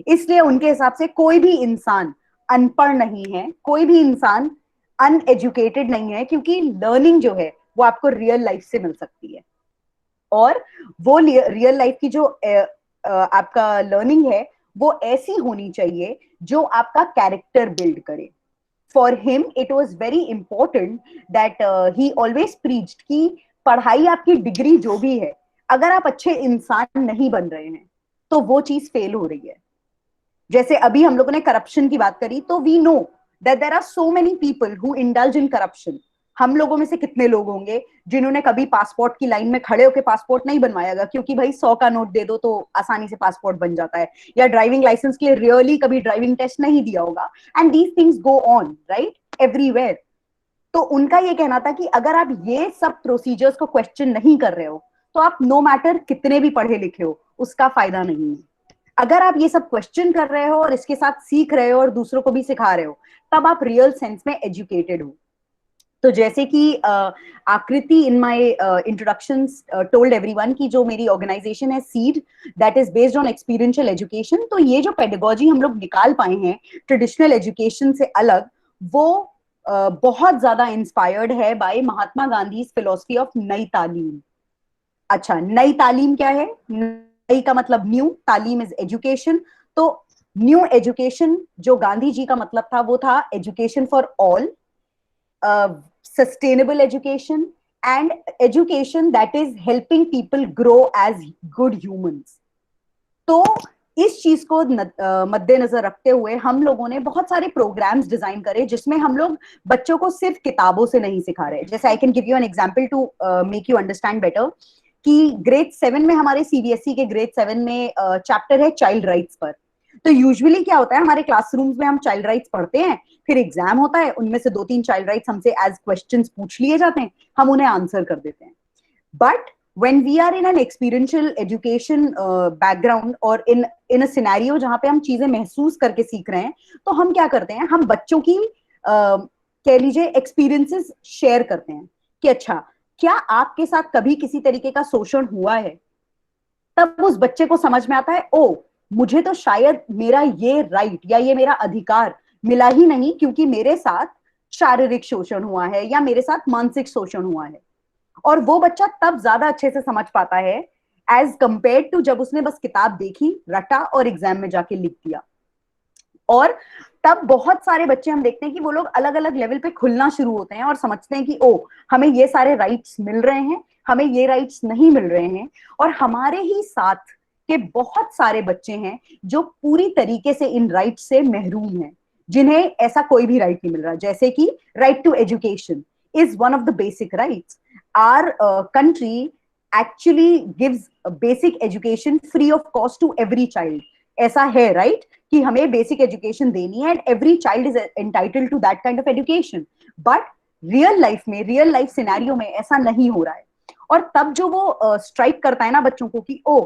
इसलिए उनके हिसाब से कोई भी इंसान अनपढ़ नहीं है, कोई भी इंसान अनएजुकेटेड नहीं है, क्योंकि लर्निंग जो है वो आपको रियल लाइफ से मिल सकती है. और वो रियल लाइफ की जो आपका लर्निंग है वो ऐसी होनी चाहिए जो आपका कैरेक्टर बिल्ड करे. For him it was very important that he always preached कि पढ़ाई आपकी डिग्री जो भी है, अगर आप अच्छे इंसान नहीं बन रहे हैं तो वो चीज फेल हो रही है. जैसे अभी हम लोगों ने करप्शन की बात करी तो we know that there are so many people who indulge in corruption. हम लोगों में से कितने लोग होंगे जिन्होंने कभी पासपोर्ट की लाइन में खड़े होकर पासपोर्ट नहीं बनवाया, क्योंकि भाई 100 का नोट दे दो तो आसानी से पासपोर्ट बन जाता है, या ड्राइविंग लाइसेंस के लिए रियली कभी ड्राइविंग टेस्ट नहीं दिया होगा. And these things go on right everywhere. तो उनका ये कहना था कि अगर आप ये सब प्रोसीजर्स को क्वेश्चन नहीं कर रहे हो तो आप नो मैटर कितने भी पढ़े लिखे हो उसका फायदा नहीं है. अगर आप ये सब क्वेश्चन कर रहे हो और इसके साथ सीख रहे हो और दूसरों को भी सिखा रहे हो तब आप रियल सेंस में एजुकेटेड हो. तो जैसे कि आकृति in my introductions told everyone कि जो मेरी ऑर्गेनाइजेशन है seed that is based on experiential education. तो ये जो पेडागोजी हम लोग निकाल पाए हैं ट्रेडिशनल एजुकेशन से अलग, वो बहुत ज्यादा इंस्पायर्ड है by Mahatma Gandhi philosophy of Nai Talim. अच्छा, नई तालीम क्या है? नई का मतलब न्यू, तालीम इज एजुकेशन. तो न्यू एजुकेशन जो गांधी जी का मतलब था वो था education for all, sustainable education and education that is helping people grow as good humans. तो इस चीज को मद्देनजर रखते हुए हम लोगों ने बहुत सारे प्रोग्राम्स डिजाइन करे जिसमें हम लोग बच्चों को सिर्फ किताबों से नहीं सिखा रहे. जैसे I can give you an example to make you understand better कि ग्रेड 7 में हमारे सीबीएसई के ग्रेड 7 में चैप्टर है चाइल्ड राइट्स पर. तो यूजुअली क्या होता है हमारे क्लासरूम्स में हम चाइल्ड राइट्स पढ़ते हैं, फिर एग्जाम होता है, उनमें से 2-3 चाइल्ड राइट्स हमसे एज क्वेश्चंस पूछ लिए जाते हैं, हम उन्हें आंसर कर देते हैं. But when we are in an experiential education background और in a scenario जहां पे हम चीजें महसूस करके सीख रहे हैं, तो हम क्या करते हैं, हम बच्चों की कह लीजिए एक्सपीरियंसेस शेयर करते हैं कि अच्छा क्या आपके साथ कभी किसी तरीके का शोषण हुआ है. तब उस बच्चे को समझ में आता है ओ मुझे तो शायद मेरा ये राइट या ये मेरा अधिकार मिला ही नहीं क्योंकि मेरे साथ शारीरिक शोषण हुआ है या मेरे साथ मानसिक शोषण हुआ है. और वो बच्चा तब ज्यादा अच्छे से समझ पाता है एज कंपेयर टू जब उसने बस किताब देखी, रटा और एग्जाम में जाके लिख दिया। और तब बहुत सारे बच्चे हम देखते हैं कि वो लोग अलग अलग लेवल पे खुलना शुरू होते हैं और समझते हैं कि ओ, हमें ये सारे राइट्स मिल रहे हैं, हमें ये राइट्स नहीं मिल रहे हैं। और हमारे ही साथ के बहुत सारे बच्चे हैं जो पूरी तरीके से इन राइट्स से महरूम हैं, जिन्हें ऐसा कोई भी राइट नहीं मिल रहा। जैसे कि right to education is one of the basic rights. Our country actually gives basic education free of cost to every child. ऐसा है राइट कि हमें बेसिक एजुकेशन देनी है and every child is entitled to that kind of education. But real life में, रियल लाइफ सिनेरियो में ऐसा नहीं हो रहा है। और तब जो वो स्ट्राइक करता है ना बच्चों को कि ओ,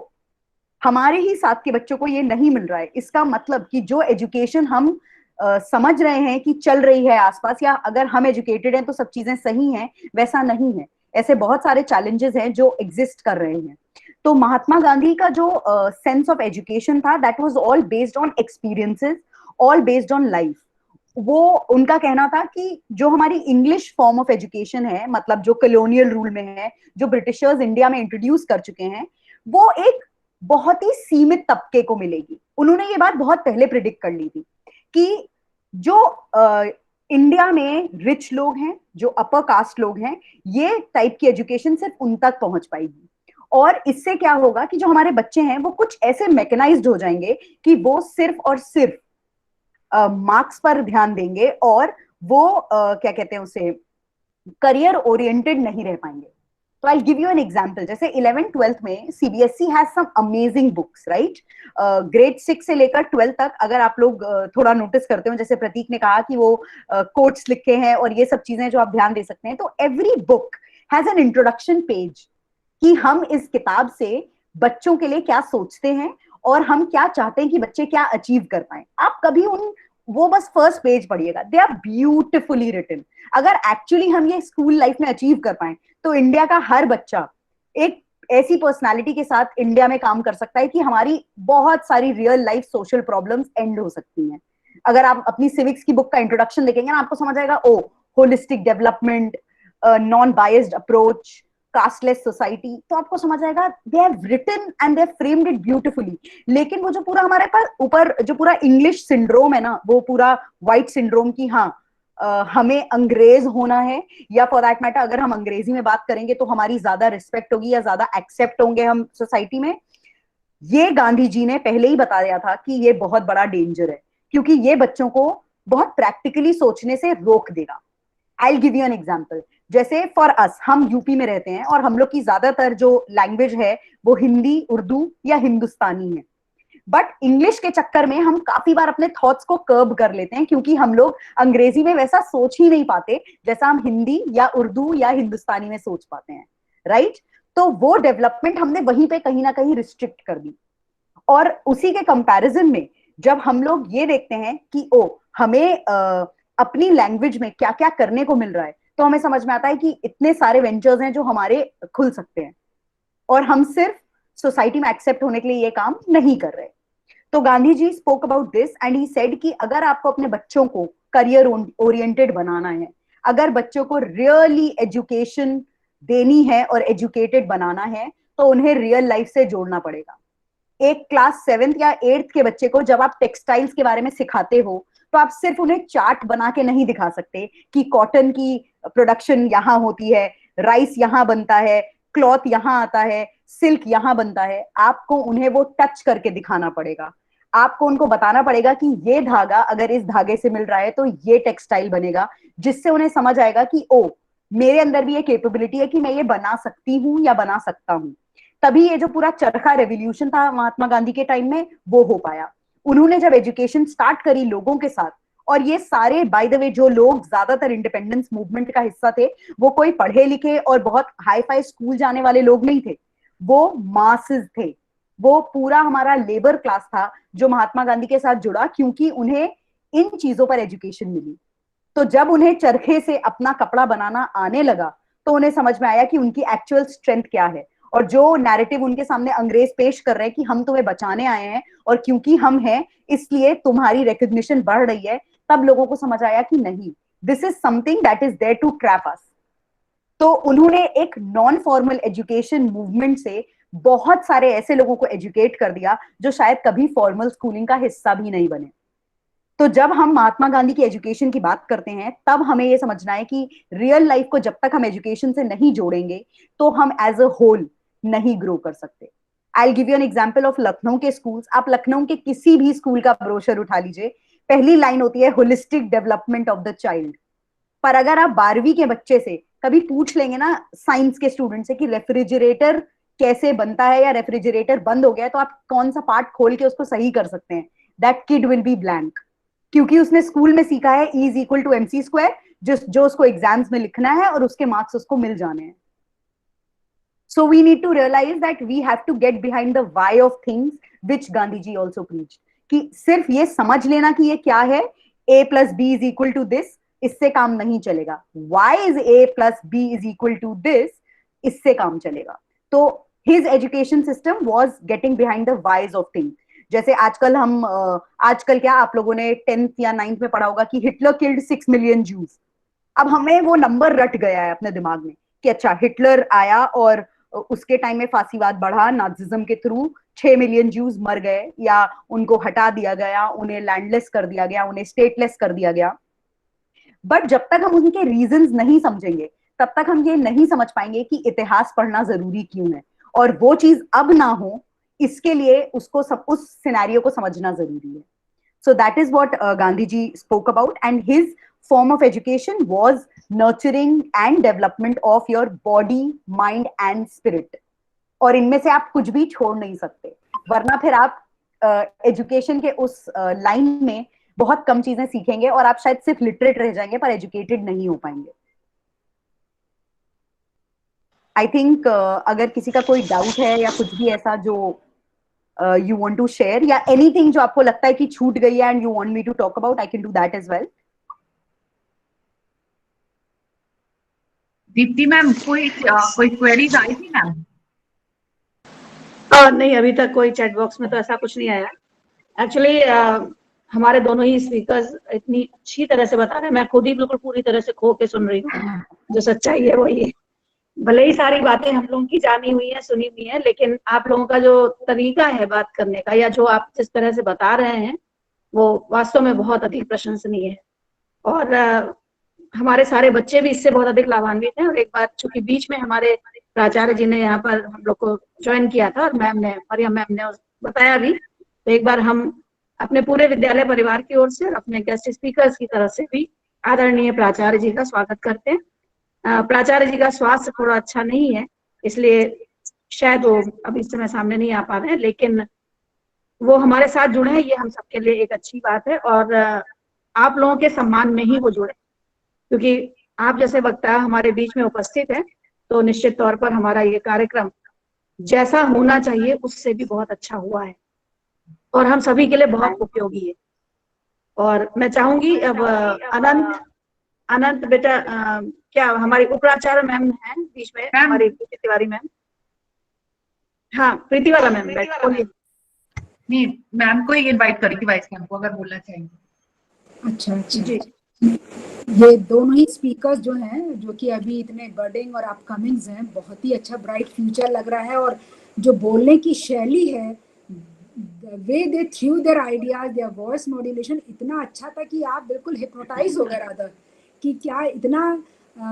हमारे ही साथ के बच्चों को ये नहीं मिल रहा है, इसका मतलब कि जो एजुकेशन हम समझ रहे हैं कि चल रही है आसपास, या अगर हम एजुकेटेड हैं तो सब चीजें सही हैं, वैसा नहीं है। ऐसे बहुत सारे चैलेंजेस हैं जो एग्जिस्ट कर रहे हैं। तो महात्मा गांधी का जो सेंस ऑफ एजुकेशन था, that was all based on experiences, all based on life. वो उनका कहना था कि जो हमारी इंग्लिश फॉर्म ऑफ एजुकेशन है, मतलब जो कॉलोनियल रूल में है, जो ब्रिटिशर्स इंडिया में इंट्रोड्यूस कर चुके हैं, वो एक बहुत ही सीमित तबके को मिलेगी। उन्होंने ये बात बहुत पहले प्रिडिक्ट कर ली थी कि जो इंडिया में रिच लोग हैं, जो अपर कास्ट लोग हैं, ये टाइप की एजुकेशन सिर्फ उन तक पहुंच पाएगी। और इससे क्या होगा कि जो हमारे बच्चे हैं वो कुछ ऐसे मैकेनाइज्ड हो जाएंगे कि वो सिर्फ और सिर्फ मार्क्स पर ध्यान देंगे और वो क्या कहते हैं उसे, करियर ओरिएंटेड नहीं रह पाएंगे। तो I give you an example. जैसे 11th 12th में CBSE has some amazing books, right? Grade 6 से लेकर 12 तक अगर आप लोग थोड़ा नोटिस करते हो, जैसे प्रतीक ने कहा कि वो कोट्स लिखे हैं और ये सब चीजें जो आप ध्यान दे सकते हैं, तो every book has an introduction page कि हम इस किताब से बच्चों के लिए क्या सोचते हैं और हम क्या चाहते हैं कि बच्चे क्या अचीव कर पाए। आप कभी वो बस फर्स्ट पेज पढ़िएगा, दे आर ब्यूटिफुली रिटन। अगर एक्चुअली हम ये स्कूल लाइफ में अचीव कर पाए तो इंडिया का हर बच्चा एक ऐसी पर्सनालिटी के साथ इंडिया में काम कर सकता है कि हमारी बहुत सारी real life social problems and हो सकती हैं। अगर आप अपनी सिविक्स की बुक का इंट्रोडक्शन देखेंगे ना, आपको समझ आएगा, ओ, holistic development, non biased approach, casteless society, तो आपको समझ आएगा they have written and they have framed it beautifully. लेकिन वो जो पूरा हमारे पास ऊपर जो पूरा इंग्लिश सिंड्रोम है ना, वो पूरा व्हाइट सिंड्रोम की, हाँ हमें अंग्रेज होना है, या फॉर दैट मैटर अगर हम अंग्रेजी में बात करेंगे तो हमारी ज्यादा रिस्पेक्ट होगी या ज्यादा एक्सेप्ट होंगे हम सोसाइटी में, ये गांधी जी ने पहले ही बता दिया था कि ये बहुत बड़ा डेंजर है, क्योंकि ये बच्चों को बहुत प्रैक्टिकली सोचने से रोक देगा। आई गिव यू एन एग्जाम्पल। जैसे फॉर अस, हम यूपी में रहते हैं और हम लोग की ज्यादातर जो लैंग्वेज है वो हिंदी, उर्दू या हिंदुस्तानी है। बट इंग्लिश के चक्कर में हम काफी बार अपने थॉट्स को कर्ब कर लेते हैं, क्योंकि हम लोग अंग्रेजी में वैसा सोच ही नहीं पाते जैसा हम हिंदी या उर्दू या हिंदुस्तानी में सोच पाते हैं, राइट? तो वो डेवलपमेंट हमने वहीं पे कहीं ना कहीं रिस्ट्रिक्ट कर दी। और उसी के कंपैरिजन में जब हम लोग ये देखते हैं कि ओ, हमें अपनी लैंग्वेज में क्या क्या करने को मिल रहा है, तो हमें समझ में आता है कि इतने सारे वेंचर्स हैं जो हमारे खुल सकते हैं, और हम सिर्फ सोसाइटी में एक्सेप्ट होने के लिए ये काम नहीं कर रहे। तो Gandhi ji spoke about this and he said कि अगर आपको अपने बच्चों को करियर ओरिएंटेड बनाना है, अगर बच्चों को रियली एजुकेशन देनी है और एजुकेटेड बनाना है, तो उन्हें रियल लाइफ से जोड़ना पड़ेगा। एक क्लास 7th या 8th के बच्चे को जब आप टेक्सटाइल्स के बारे में सिखाते हो, तो आप सिर्फ उन्हें चार्ट बना के नहीं दिखा सकते कि कॉटन की प्रोडक्शन यहाँ होती है, राइस यहाँ बनता है, क्लॉथ यहाँ आता है, सिल्क यहाँ बनता है। आपको उन्हें वो टच करके दिखाना पड़ेगा। आपको उनको बताना पड़ेगा कि ये धागा अगर इस धागे से मिल रहा है तो ये टेक्सटाइल बनेगा, जिससे उन्हें समझ आएगा कि ओ, मेरे अंदर भी ये कैपेबिलिटी है कि मैं ये बना सकती हूँ या बना सकता हूँ। तभी ये जो पूरा चरखा रेवोल्यूशन था महात्मा गांधी के टाइम में, वो हो पाया। उन्होंने जब एजुकेशन स्टार्ट करी लोगों के साथ, और ये सारे बाय द वे जो लोग ज्यादातर इंडिपेंडेंस मूवमेंट का हिस्सा थे, वो कोई पढ़े लिखे और बहुत हाई फाई स्कूल जाने वाले लोग नहीं थे, वो मासेस थे। वो पूरा हमारा लेबर क्लास था जो महात्मा गांधी के साथ जुड़ा, क्योंकि उन्हें इन चीजों पर एजुकेशन मिली। तो जब उन्हें चरखे से अपना कपड़ा बनाना आने लगा, तो उन्हें समझ में आया कि उनकी एक्चुअल स्ट्रेंथ क्या है। और जो नैरेटिव उनके सामने अंग्रेज पेश कर रहे हैं कि हम तुम्हें बचाने आए हैं और क्योंकि हम हैं इसलिए तुम्हारी रिकॉग्निशन बढ़ रही है, तब लोगों को समझ आया कि नहीं, this is something that is there to trap us. तो उन्होंने एक नॉन फॉर्मल एजुकेशन मूवमेंट से बहुत सारे ऐसे लोगों को एजुकेट कर दिया जो शायद कभी फॉर्मल स्कूलिंग का हिस्सा भी नहीं बने। तो जब हम महात्मा गांधी की एजुकेशन की बात करते हैं तब हमें ये समझना है कि रियल लाइफ को जब तक हम एजुकेशन से नहीं जोड़ेंगे तो हम एज अ होल नहीं ग्रो कर सकते। आई give you an example of Lucknow के स्कूल्स। आप लखनऊ के किसी भी स्कूल का ब्रोशर उठा लीजिए, पहली लाइन होती है holistic development of the child. पर अगर आप 12वीं के बच्चे से कभी पूछ लेंगे ना, साइंस के स्टूडेंट से, कि रेफ्रिजरेटर कैसे बनता है या रेफ्रिजरेटर बंद हो गया तो आप कौन सा पार्ट खोल के उसको सही कर सकते हैं, that kid will be blank, क्योंकि उसने स्कूल में सीखा है E is equal to MC square, जो उसको एग्जाम्स में लिखना है और उसके मार्क्स उसको मिल जाने हैं। So we need to realize that we have to get behind the why of things which Gandhi ji also preached, कि सिर्फ ये समझ लेना कि ये क्या है, A plus B is equal to this, इससे काम नहीं चलेगा। Why is A plus B is equal to this, इससे काम चलेगा। तो his education system was getting behind the whys of things। जैसे आजकल क्या आप लोगों ने 10th या 9th में पढ़ा होगा कि हिटलर किल्ड 6 मिलियन जूस। अब हमें वो नंबर रट गया है अपने दिमाग में कि अच्छा हिटलर आया और उसके टाइम में फांसीवाद बढ़ा, नाजिज्म के थ्रू 6 मिलियन जूस मर गए या उनको हटा दिया गया, उन्हें लैंडलेस कर दिया गया, उन्हें स्टेटलेस कर दिया गया। बट जब तक हम उनके रीजंस नहीं समझेंगे तब तक हम ये नहीं समझ पाएंगे कि इतिहास पढ़ना जरूरी क्यों है, और वो चीज अब ना हो इसके लिए उसको उस सिनेरियो को समझना जरूरी है। So that is what Gandhi ji spoke about, and his form of education was nurturing and development of your body, mind and spirit। और इनमें से आप कुछ भी छोड़ नहीं सकते, वरना फिर आप एजुकेशन के उस लाइन में बहुत कम चीजें सीखेंगे और आप शायद सिर्फ लिटरेट रह जाएंगे पर एजुकेटेड नहीं हो पाएंगे। आई थिंक अगर किसी का कोई डाउट है या कुछ भी ऐसा जो यू वांट टू शेयर, या एनीथिंग जो आपको लगता है कि छूट गई है and you want me to talk about, I can do that as well. Deepti ma'am, कोई क्वेरीज आई थी मैम? नहीं, अभी तक कोई चैट बॉक्स में तो ऐसा कुछ नहीं आया। एक्चुअली हमारे दोनों ही स्पीकर्स इतनी अच्छी तरह से बता रहे हैं, मैं खुद ही बिल्कुल पूरी तरह से खो के सुन रही हूँ। जो सच्चाई है वही है। भले ही सारी बातें हम लोगों की जानी हुई है, सुनी हुई है, लेकिन आप लोगों का जो तरीका है बात करने का या जो आप जिस तरह से बता रहे हैं वो वास्तव में बहुत अधिक प्रशंसनीय है। और हमारे सारे बच्चे भी इससे बहुत अधिक लाभान्वित हैं। और एक बात, चूंकि बीच में हमारे प्राचार्य जी ने यहाँ पर हम लोग को ज्वाइन किया था और मरियम मैम ने बताया भी, तो एक बार हम अपने पूरे विद्यालय परिवार की ओर से और अपने गेस्ट स्पीकर्स की तरफ से भी आदरणीय प्राचार्य जी का स्वागत करते हैं। प्राचार्य जी का स्वास्थ्य थोड़ा अच्छा नहीं है, इसलिए शायद वो अभी इस समय सामने नहीं आ पा रहे हैं, लेकिन वो हमारे साथ जुड़े हैं, ये हम सबके लिए एक अच्छी बात है। और आप लोगों के सम्मान में ही वो जुड़े, क्योंकि आप जैसे वक्ता हमारे बीच में उपस्थित है तो निश्चित तौर पर हमारा ये कार्यक्रम जैसा होना चाहिए उससे भी बहुत अच्छा हुआ है और हम सभी के लिए बहुत उपयोगी है। और मैं चाहूंगी अब अनंत बेटा, क्या हमारी उपराचार्य मैम है बीच में, हमारी प्रीति तिवारी मैम? हाँ, प्रीति वाला मैम बोलिए। नहीं, मैम को ही इनवाइट करेगी वाइस मैम को, अगर बोलना चाहिए। अच्छा जी। ये दोनों ही स्पीकर्स जो हैं, जो कि अभी इतने बर्डिंग और अपकमिंग्स हैं, बहुत ही अच्छा ब्राइट फ्यूचर लग रहा है। और जो बोलने की शैली है, the way they threw their ideas, their voice modulation इतना अच्छा था कि आप बिल्कुल हिप्नोटाइज हो गए रादर, कि क्या इतना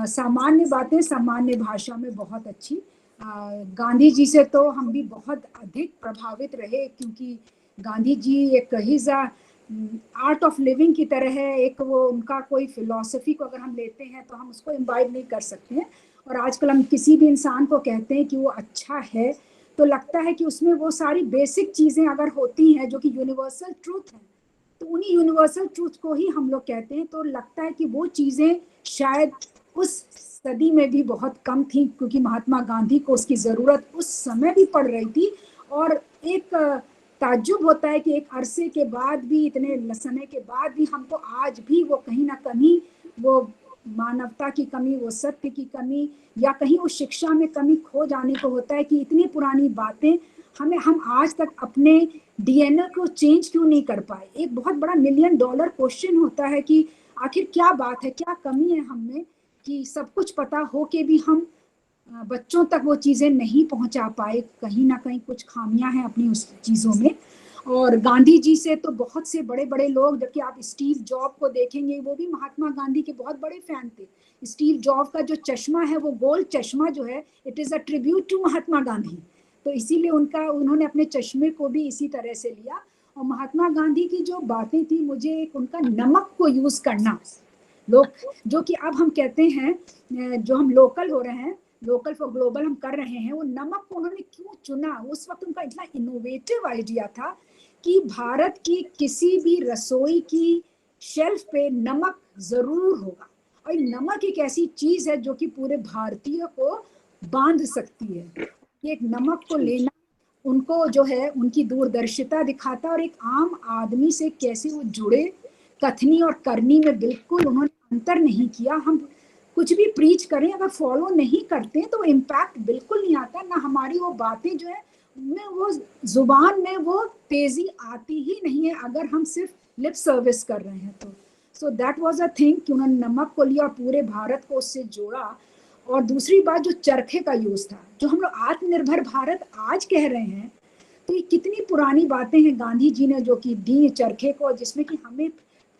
सामान्य बातें सामान्य भाषा में बहुत अच्छी। गांधी जी से तो हम भी बहुत अधिक प्रभावित रहे, क्योंकि गांधी जी एक आर्ट ऑफ लिविंग की तरह है। एक वो उनका कोई फिलॉसफी को अगर हम लेते हैं तो हम उसको इम्बाइब नहीं कर सकते हैं। और आजकल हम किसी भी इंसान को कहते हैं कि वो अच्छा है तो लगता है कि उसमें वो सारी बेसिक चीज़ें अगर होती हैं जो कि यूनिवर्सल ट्रूथ है, तो उन्हीं यूनिवर्सल ट्रूथ को ही हम लोग कहते हैं। तो लगता है कि वो चीज़ें शायद उस सदी में भी बहुत कम थी, क्योंकि महात्मा गांधी को उसकी ज़रूरत उस समय भी पड़ रही थी। और एक ताज्जुब होता है कि एक अरसे के बाद भी, इतने समय के बाद भी, हमको आज भी वो कहीं ना कहीं वो मानवता की कमी, वो सत्य की कमी, या कहीं उस शिक्षा में कमी खो जाने को होता है कि इतनी पुरानी बातें हम आज तक अपने डीएनए को चेंज क्यों नहीं कर पाए। एक बहुत बड़ा $1 मिलियन क्वेश्चन होता है कि आखिर क्या बात है, क्या कमी है हम में कि सब कुछ पता हो के भी हम बच्चों तक वो चीज़ें नहीं पहुंचा पाए, कहीं ना कहीं कुछ खामियां हैं अपनी उस चीज़ों में। और गांधी जी से तो बहुत से बड़े बड़े लोग, जबकि आप स्टीव जॉब को देखेंगे वो भी महात्मा गांधी के बहुत बड़े फैन थे। स्टीव जॉब का जो चश्मा है, वो गोल चश्मा जो है, it is a tribute to Mahatma Gandhi. तो इसीलिए उन्होंने अपने चश्मे को भी इसी तरह से लिया। और महात्मा गांधी की जो बातें थी, मुझे एक उनका नमक को यूज करना, लोग जो कि अब हम कहते हैं जो हम लोकल हो रहे हैं, लोकल फॉर ग्लोबल हम कर रहे हैं, वो नमक को उन्होंने क्यों चुना? उस वक्त उनका इतना इनोवेटिव आइडिया था कि भारत की किसी भी रसोई की शेल्फ पे नमक जरूर होगा। और नमक एक ऐसी चीज है जो कि पूरे भारतीय को बांध सकती है। एक नमक को लेना उनको जो है उनकी दूरदर्शिता दिखाता, और एक आम आदमी से कैसे वो जुड़े, कथनी और करनी में बिल्कुल उन्होंने अंतर नहीं किया। हम कुछ भी प्रीच करें, अगर फॉलो नहीं करते तो इम्पैक्ट बिल्कुल नहीं आता, ना हमारी वो बातें जो है उनमें वो जुबान में वो तेजी आती ही नहीं है अगर हम सिर्फ लिप सर्विस कर रहे हैं तो। So that was a thing कि उन्होंने नमक को लिया, पूरे भारत को उससे जोड़ा। और दूसरी बात जो चरखे का यूज था, जो हम लोग आत्मनिर्भर भारत आज कह रहे हैं, तो ये कितनी पुरानी बातें हैं गांधी जी ने जो कि दी चरखे को, जिसमें कि हमें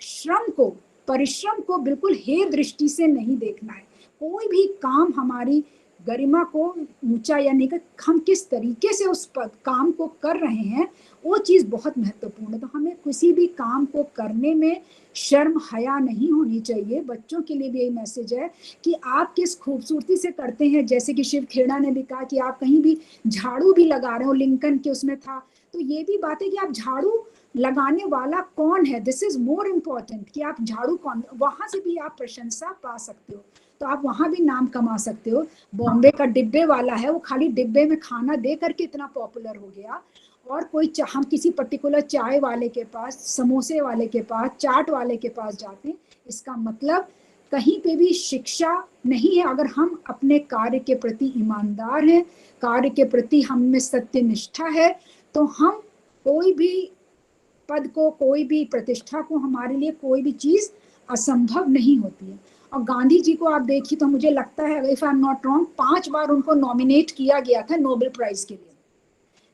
श्रम को, परिश्रम को बिल्कुल हे दृष्टि से नहीं देखना है। कोई भी काम हमारी गरिमा को ऊंचा या नहीं, हम किस तरीके से उस काम को कर रहे हैं, वो चीज बहुत महत्वपूर्ण है। तो हमें किसी भी काम को करने में शर्म हया नहीं होनी चाहिए। बच्चों के लिए भी यही मैसेज है कि आप किस खूबसूरती से करते हैं। जैसे कि शिव खेड़ा ने भी कहा कि आप कहीं भी झाड़ू भी लगा रहे हो, लिंकन के उसमें था, तो ये भी बात है कि आप झाड़ू लगाने वाला कौन है, दिस इज मोर इम्पोर्टेंट कि आप झाड़ू कौन, वहां से भी आप प्रशंसा पा सकते हो, तो आप वहां भी नाम कमा सकते हो। बॉम्बे का डिब्बे वाला है, वो खाली डिब्बे में खाना दे करके इतना पॉपुलर हो गया। और कोई हम किसी पर्टिकुलर चाय वाले के पास, समोसे वाले के पास, चाट वाले के पास जाते हैं, इसका मतलब कहीं पे भी शिक्षा नहीं है। अगर हम अपने कार्य के प्रति ईमानदार हैं, कार्य के प्रति हम में सत्य निष्ठा है, तो हम कोई भी पद को, कोई भी प्रतिष्ठा को, हमारे लिए कोई भी चीज असंभव नहीं होती है। और गांधी जी को आप देखिए तो मुझे लगता है, if I am not wrong, 5 बार उनको नॉमिनेट किया गया था नोबेल प्राइज के लिए,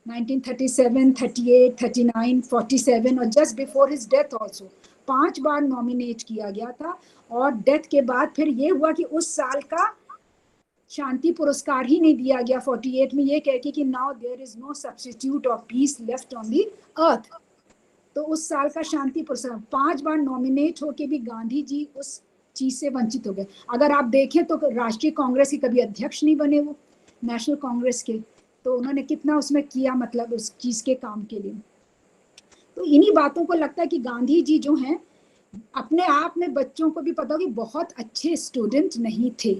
1937, 38, 39, 47 और just before his death also 5 बार नॉमिनेट किया गया था। और डेथ के बाद फिर ये हुआ कि उस साल का शांति पुरस्कार ही नहीं दिया गया 48 में, ये कह के कि now there is no substitute of peace left on the earth. तो उस साल का शांति पुरस्कार 5 बार नॉमिनेट होके भी गांधी जी उस चीज से वंचित हो गए। अगर आप देखें तो राष्ट्रीय कांग्रेस के कभी अध्यक्ष नहीं बने वो, नेशनल कांग्रेस के, तो उन्होंने कितना उसमें किया, मतलब उस चीज के काम के लिए। तो इन्हीं बातों को लगता है कि गांधी जी जो हैं अपने आप में, बच्चों को भी पता हो कि बहुत अच्छे स्टूडेंट नहीं थे,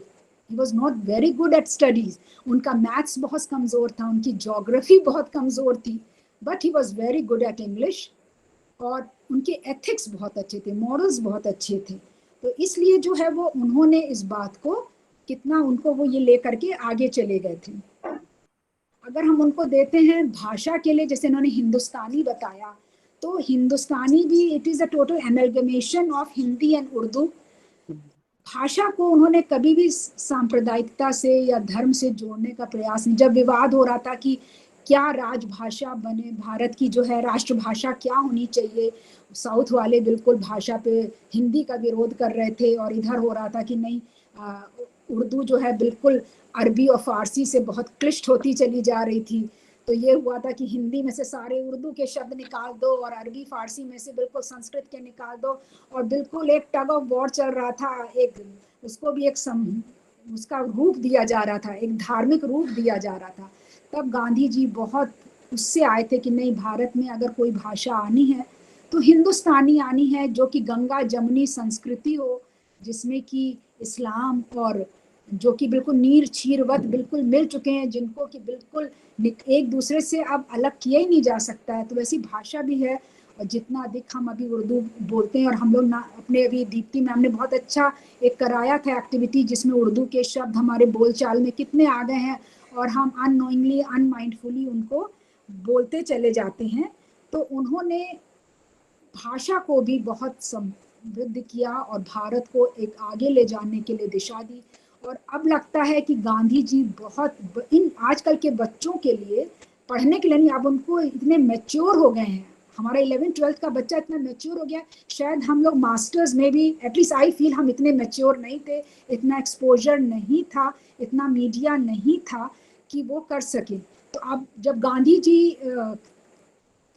he was not very good at studies, उनका मैथ्स बहुत कमजोर था, उनकी ज्योग्राफी बहुत कमजोर थी, but he was very good at English, और उनके एथिक्स बहुत अच्छे थे, मॉरल्स बहुत अच्छे थे। तो इसलिए जो है वो उन्होंने इस बात को कितना, उनको वो ये लेकर के आगे चले गए थे। अगर हम उनको देते हैं भाषा के लिए, जैसे इन्होंने हिंदुस्तानी बताया, तो हिंदुस्तानी भी it is a total amalgamation of Hindi and Urdu. भाषा को उन्होंने कभी भी सांप्रदायिकता से या धर्म से जोड़ने का प्रयास नहीं। जब विवाद हो रहा था कि क्या राजभाषा बने, भारत की जो है राष्ट्रभाषा क्या होनी चाहिए, साउथ वाले बिल्कुल भाषा पे हिंदी का विरोध कर रहे थे, और इधर हो रहा था कि नहीं, उर्दू जो है बिल्कुल अरबी और फारसी से बहुत क्लिष्ट होती चली जा रही थी। तो ये हुआ था कि हिंदी में से सारे उर्दू के शब्द निकाल दो और अरबी फारसी में से बिल्कुल संस्कृत के निकाल दो, और बिल्कुल एक टग ऑफ वॉर चल रहा था। एक उसको भी एक उसका रूप दिया जा रहा था, एक धार्मिक रूप दिया जा रहा था। तब गांधी जी बहुत उससे आए थे कि नहीं, भारत में अगर कोई भाषा आनी है तो हिंदुस्तानी आनी है, जो कि गंगा जमुनी संस्कृति हो, जिसमें कि इस्लाम और जो कि बिल्कुल नीर क्षीरवत बिल्कुल मिल चुके हैं, जिनको कि बिल्कुल एक दूसरे से अब अलग किया ही नहीं जा सकता है। तो वैसी भाषा भी है। और जितना अधिक हम अभी उर्दू बोलते हैं, और हम लोग ना अपने, अभी दीप्ति मैम ने बहुत अच्छा एक कराया था एक्टिविटी, जिसमें उर्दू के शब्द हमारे बोलचाल में कितने आ गए हैं, और हम अननोइंगली, अनमाइंडफुली उनको बोलते चले जाते हैं। तो उन्होंने भाषा को भी बहुत वृद्धि किया और भारत को एक आगे ले जाने के लिए दिशा दी। और अब लगता है कि गांधी जी बहुत इन आजकल के बच्चों के लिए पढ़ने के लिए नहीं, अब उनको इतने मैच्योर हो गए हैं। हमारा 11th-12th का बच्चा इतना मैच्योर हो गया, शायद हम लोग मास्टर्स में भी, एटलीस्ट आई फील, हम इतने मैच्योर नहीं थे, इतना एक्सपोजर नहीं था, इतना मीडिया नहीं था कि वो कर सके। तो अब जब गांधी जी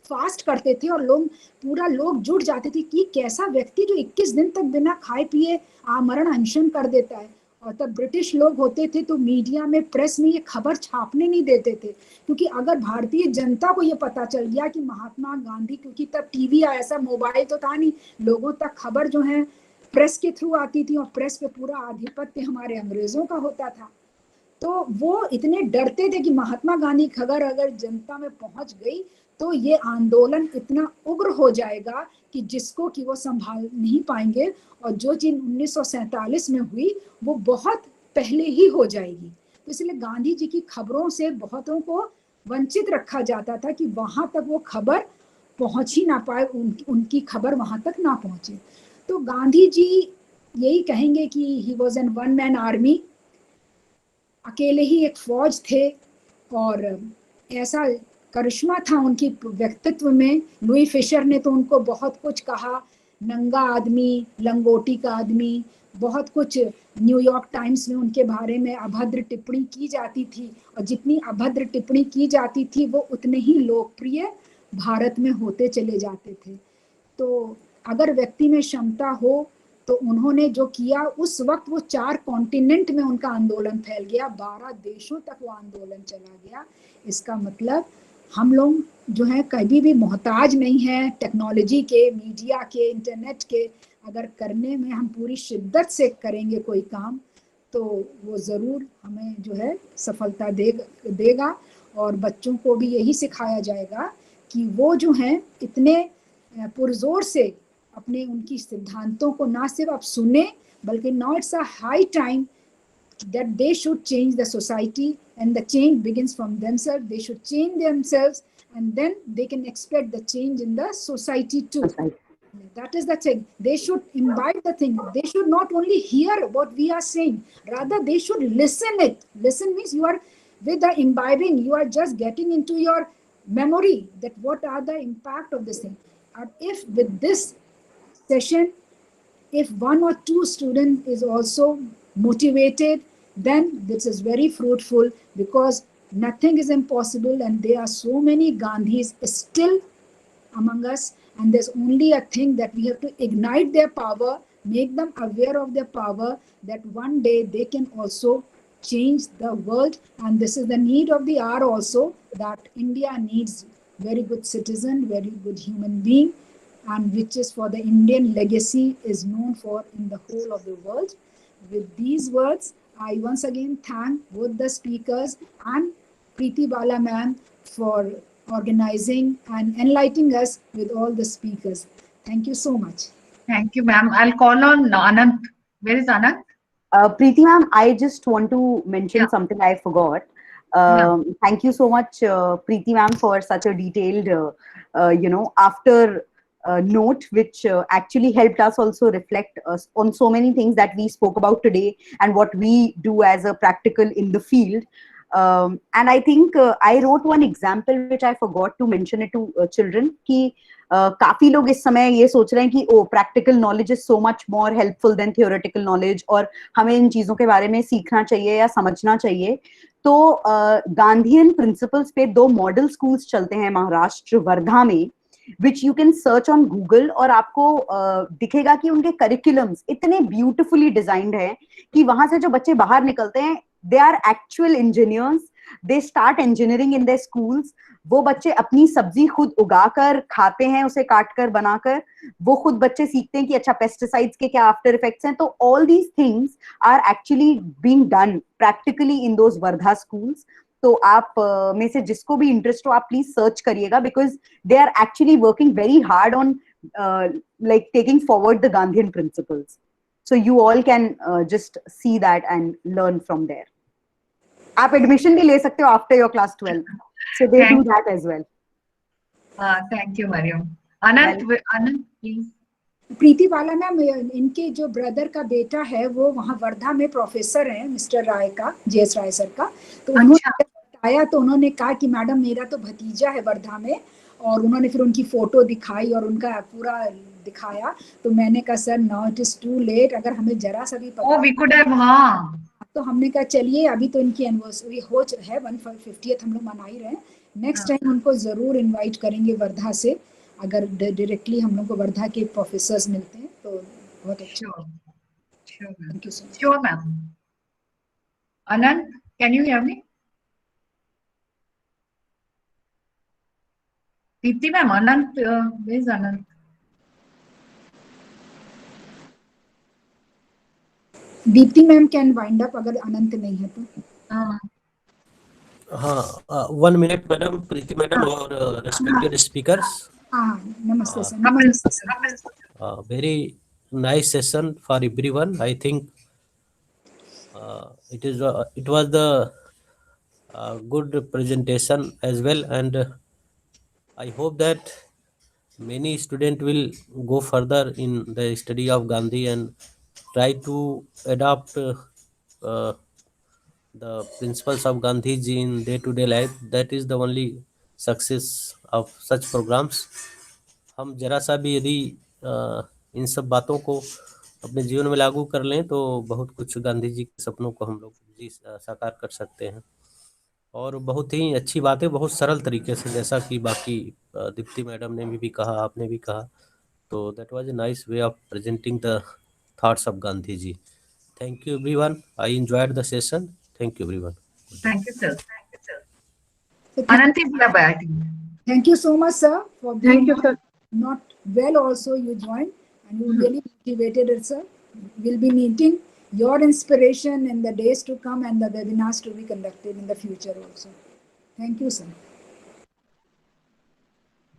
फास्ट करते थे और लोग जुट जाते थे कि कैसा व्यक्ति जो 21 दिन तक बिना खाए पिए आमरण अनशन कर देता है। और तब ब्रिटिश लोग होते थे तो मीडिया में, प्रेस में ये खबर छापने नहीं देते थे, क्योंकि अगर भारतीय जनता को ये पता चल गया कि महात्मा गांधी, क्योंकि तब टीवी या ऐसा मोबाइल तो था नहीं, लोगों तक खबर जो है प्रेस के थ्रू आती थी और प्रेस पे पूरा आधिपत्य हमारे अंग्रेजों का होता था। तो वो इतने डरते थे कि महात्मा गांधी की खबर अगर जनता में पहुंच गई तो ये आंदोलन इतना उग्र हो जाएगा कि जिसको कि वो संभाल नहीं पाएंगे, और जो चीज 1947 में हुई वो बहुत पहले ही हो जाएगी। तो इसलिए गांधी जी की खबरों से बहुतों को वंचित रखा जाता था कि वहां तक वो खबर पहुंच ही ना पाए, उनकी खबर वहां तक ना पहुंचे। तो गांधी जी यही कहेंगे कि he was an one man army, अकेले ही एक फौज थे, और ऐसा करिश्मा था उनकी व्यक्तित्व में। लुई फिशर ने तो उनको बहुत कुछ कहा, नंगा आदमी, लंगोटी का आदमी, बहुत कुछ न्यूयॉर्क टाइम्स में उनके बारे में अभद्र टिप्पणी की जाती थी, और जितनी अभद्र टिप्पणी की जाती थी वो उतने ही लोकप्रिय भारत में होते चले जाते थे। तो अगर व्यक्ति में क्षमता हो तो उन्होंने जो किया, उस वक्त वो 4 कॉन्टिनेंट में उनका आंदोलन फैल गया, 12 देशों तक वो आंदोलन चला गया। इसका मतलब हम लोग जो है कभी भी मोहताज नहीं है टेक्नोलॉजी के, मीडिया के, इंटरनेट के। अगर करने में हम पूरी शिद्दत से करेंगे कोई काम तो वो ज़रूर हमें जो है सफलता देगा। और बच्चों को भी यही सिखाया जाएगा कि वो जो हैं इतने पुरजोर से अपने उनकी सिद्धांतों को ना सिर्फ अब सुने, बल्कि now it's a high time that they should change the society, and the change begins from themselves. They should change themselves, and then they can expect the change in the society too. That is the thing. They should imbibe the thing. They should not only hear what we are saying, rather they should listen it. Listen means you are with the imbibing, you are just getting into your memory that what are the impact of this thing. And if with this session, if 1 or 2 student is also motivated, then this is very fruitful, because nothing is impossible, and there are so many Gandhis still among us, and there's only a thing that we have to ignite their power, make them aware of their power, that one day they can also change the world. And this is the need of the hour also, that India needs very good citizen, very good human being, and which is for the Indian legacy is known for in the whole of the world. With these words, I once again thank both the speakers and Preeti Bala ma'am for organizing and enlightening us with all the speakers. Thank you so much. Thank you, ma'am. I'll call on Anant. Where is Anant? Preeti ma'am, I just want to mention something I forgot. Thank you so much, Preeti ma'am, for such a detailed, after note, which actually helped us also reflect on so many things that we spoke about today and what we do as a practical in the field. And I think I wrote one example which I forgot to mention it to children, कि काफी लोग इस समय ये सोच रहे हैं कि ओ practical knowledge is so much more helpful than theoretical knowledge, और हमें इन चीजों के बारे में सीखना चाहिए या समझना चाहिए। तो गांधीयन प्रिंसिपल्स पे 2 मॉडल स्कूल्स चलते हैं महाराष्ट्र वर्धा में, which you can search on Google, और आपको दिखेगा कि उनके करिकुलम्स इतने ब्यूटिफुली डिजाइंड है कि वहां से जो बच्चे बाहर निकलते हैं, they are actual engineers, they start engineering in their schools। वो बच्चे अपनी सब्जी खुद उगाकर खाते हैं, उसे काटकर बनाकर, वो खुद बच्चे सीखते हैं कि अच्छा पेस्टिसाइड्स के क्या आफ्टर इफेक्ट्स हैं। तो all these things are actually being done practically in those Wardha schools। तो आप में से जिसको भी इंटरेस्ट हो आप प्लीज सर्च करिएगा, because they are actually working very hard on like taking forward the Gandhian principles. So you all can just see that and learn from there. आप एडमिशन भी ले सकते हो after your class 12, so they do that as well. Thank you, Mariam. Anant, Anant, please. Preeti वाला मैम, इनके जो ब्रदर का बेटा है वो वहाँ वर्धा में प्रोफेसर हैं, मिस्टर राय का, JS राय सर का। तो उन्होंने जब बताया तो उन्होंने कहा कि मैडम मेरा तो भतीजा है वर्धा में, और उन्होंने फिर उनकी फोटो दिखाई और उनका पूरा दिखाया। तो मैंने कहा sir now it is too late, अगर हमें जरा सा भी पता वी कुड हैव, हाँ, तो हमने कहा चलिए अभी तो इनकी एनिवर्सरी हो है, 150th हम लोग मना ही रहे हैं, नेक्स्ट टाइम उनको जरूर इनवाइट करेंगे वर्धा से, अगर डायरेक्टली हम लोग को वर्धा के प्रोफेसर्स मिलते हैं तो बहुत अच्छा। Thank you so much. Sure ma'am. Anant, can you hear me? Deepti ma'am, Anant, where is Anant? Deepti ma'am can wind up अगर अनंत नहीं है तो। हाँ, 1 मिनट मैडम, प्रीति मैडम और रेस्पेक्टेड स्पीकर्स। हाँ, नमस्ते सर। नमस्ते sir. Very nice session for everyone. I think it was the good presentation as well, and I hope that many students will go further in the study of Gandhi and try to adopt the principles of Gandhi ji in day-to-day life. That is the only success of such programs. हम जरा सा भी यदि इन सब बातों को अपने जीवन में लागू कर लें तो बहुत कुछ गांधी जी के सपनों को हम लोग जी साकार कर सकते हैं। और बहुत ही अच्छी बात है, बहुत सरल तरीके से, जैसा कि बाकी दीप्ति मैडम ने भी कहा, आपने भी कहा, तो that was a nice way of presenting the thoughts of Gandhi ji. Thank you everyone, I enjoyed the session. Thank you everyone. Thank you sir. Anant बुलाया, I think. Thank you so much, sir, for being Thank you, sir. not well also you joined and you really motivated us, sir. We'll be needing your inspiration in the days to come and the webinars to be conducted in the future also. Thank you, sir.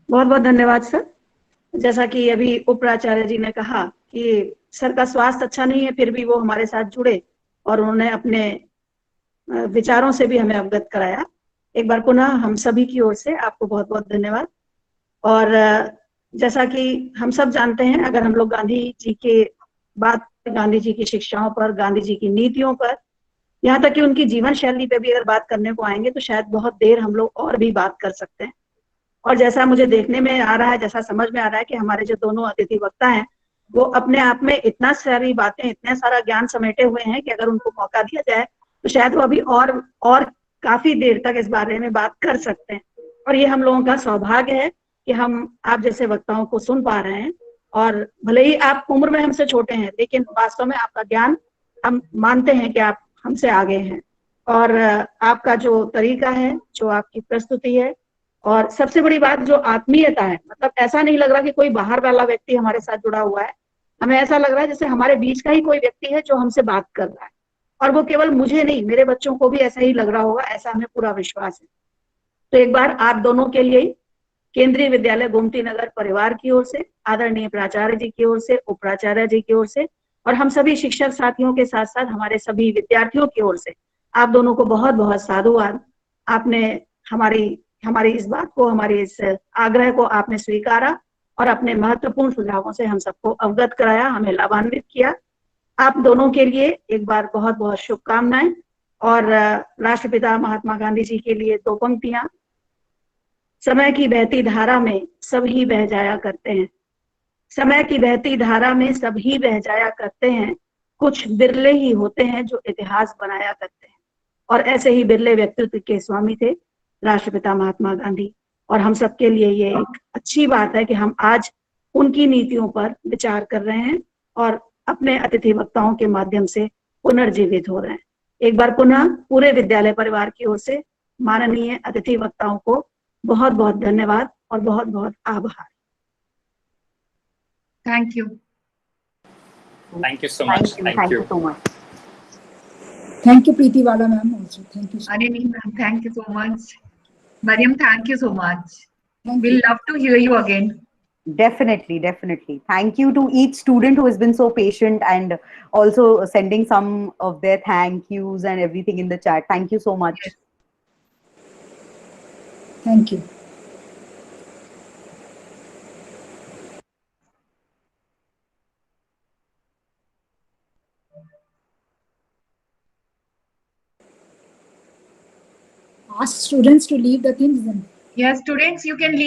बहुत बहुत धन्यवाद सर। जैसा कि अभी उप प्राचार्य जी ने कहा कि सर का स्वास्थ्य अच्छा नहीं है, फिर भी वो हमारे साथ जुड़े और उन्होंने अपने विचारों से भी हमें अवगत कराया। एक बार पुनः हम सभी की ओर से आपको बहुत बहुत धन्यवाद। और जैसा कि हम सब जानते हैं, अगर हम लोग गांधी जी के बात, गांधी जी की शिक्षाओं पर, गांधी जी की नीतियों पर, यहाँ तक कि उनकी जीवन शैली पे भी अगर बात करने को आएंगे तो शायद बहुत देर हम लोग और भी बात कर सकते हैं। और जैसा मुझे देखने में आ रहा है, जैसा समझ में आ रहा है कि हमारे जो दोनों अतिथि वक्ता हैं वो अपने आप में इतना सारी बातें, इतना सारा ज्ञान समेटे हुए हैं कि अगर उनको मौका दिया जाए तो शायद वो अभी और काफी देर तक इस बारे में बात कर सकते हैं। और ये हम लोगों का सौभाग्य है कि हम आप जैसे वक्ताओं को सुन पा रहे हैं। और भले ही आप उम्र में हमसे छोटे हैं, लेकिन वास्तव में आपका ज्ञान, हम मानते हैं कि आप हमसे आगे हैं। और आपका जो तरीका है, जो आपकी प्रस्तुति है, और सबसे बड़ी बात जो आत्मीयता है, मतलब ऐसा नहीं लग रहा कि कोई बाहर वाला व्यक्ति हमारे साथ जुड़ा हुआ है, हमें ऐसा लग रहा है जैसे हमारे बीच का ही कोई व्यक्ति है जो हमसे बात कर रहा है। और वो केवल मुझे नहीं, मेरे बच्चों को भी ऐसा ही लग रहा होगा, ऐसा हमें पूरा विश्वास है। तो एक बार आप दोनों के लिए केंद्रीय विद्यालय गोमती नगर परिवार की ओर से, आदरणीय प्राचार्य जी की ओर से, उप प्राचार्य जी की ओर से, और हम सभी शिक्षक साथियों के साथ साथ हमारे सभी विद्यार्थियों की ओर से आप दोनों को बहुत बहुत साधुवाद। आपने हमारी इस बात को, हमारे इस आग्रह को आपने स्वीकारा और अपने महत्वपूर्ण सुझावों से हम सबको अवगत कराया, हमें लाभान्वित किया। आप दोनों के लिए एक बार बहुत बहुत शुभकामनाएं। और राष्ट्रपिता महात्मा गांधी जी के लिए 2 पंक्तियां। समय की बहती धारा में सब ही बह जाया करते हैं, समय की बहती धारा में सब ही बह जाया करते हैं, कुछ बिरले ही होते हैं जो इतिहास बनाया करते हैं। और ऐसे ही बिरले व्यक्तित्व के स्वामी थे राष्ट्रपिता महात्मा गांधी। और हम सबके लिए ये एक अच्छी बात है कि हम आज उनकी नीतियों पर विचार कर रहे हैं और अपने अतिथि वक्ताओं के माध्यम से पुनर्जीवित हो रहे हैं। एक बार पुनः पूरे विद्यालय परिवार की ओर से माननीय अतिथि वक्ताओं को बहुत बहुत धन्यवाद और बहुत बहुत आभार। Thank you. Thank you so much. Thank you so much. Thank you, Preeti Wala ma'am also. Thank you. Anini ma'am, thank you so much. Mariam, thank you so much. Thank We'll you. love to hear you again. Definitely, definitely. Thank you to each student who has been so patient and also sending some of their thank yous and everything in the chat. Thank you so much. Yes. Thank you. ask students to leave the things then. Yes, students, you can leave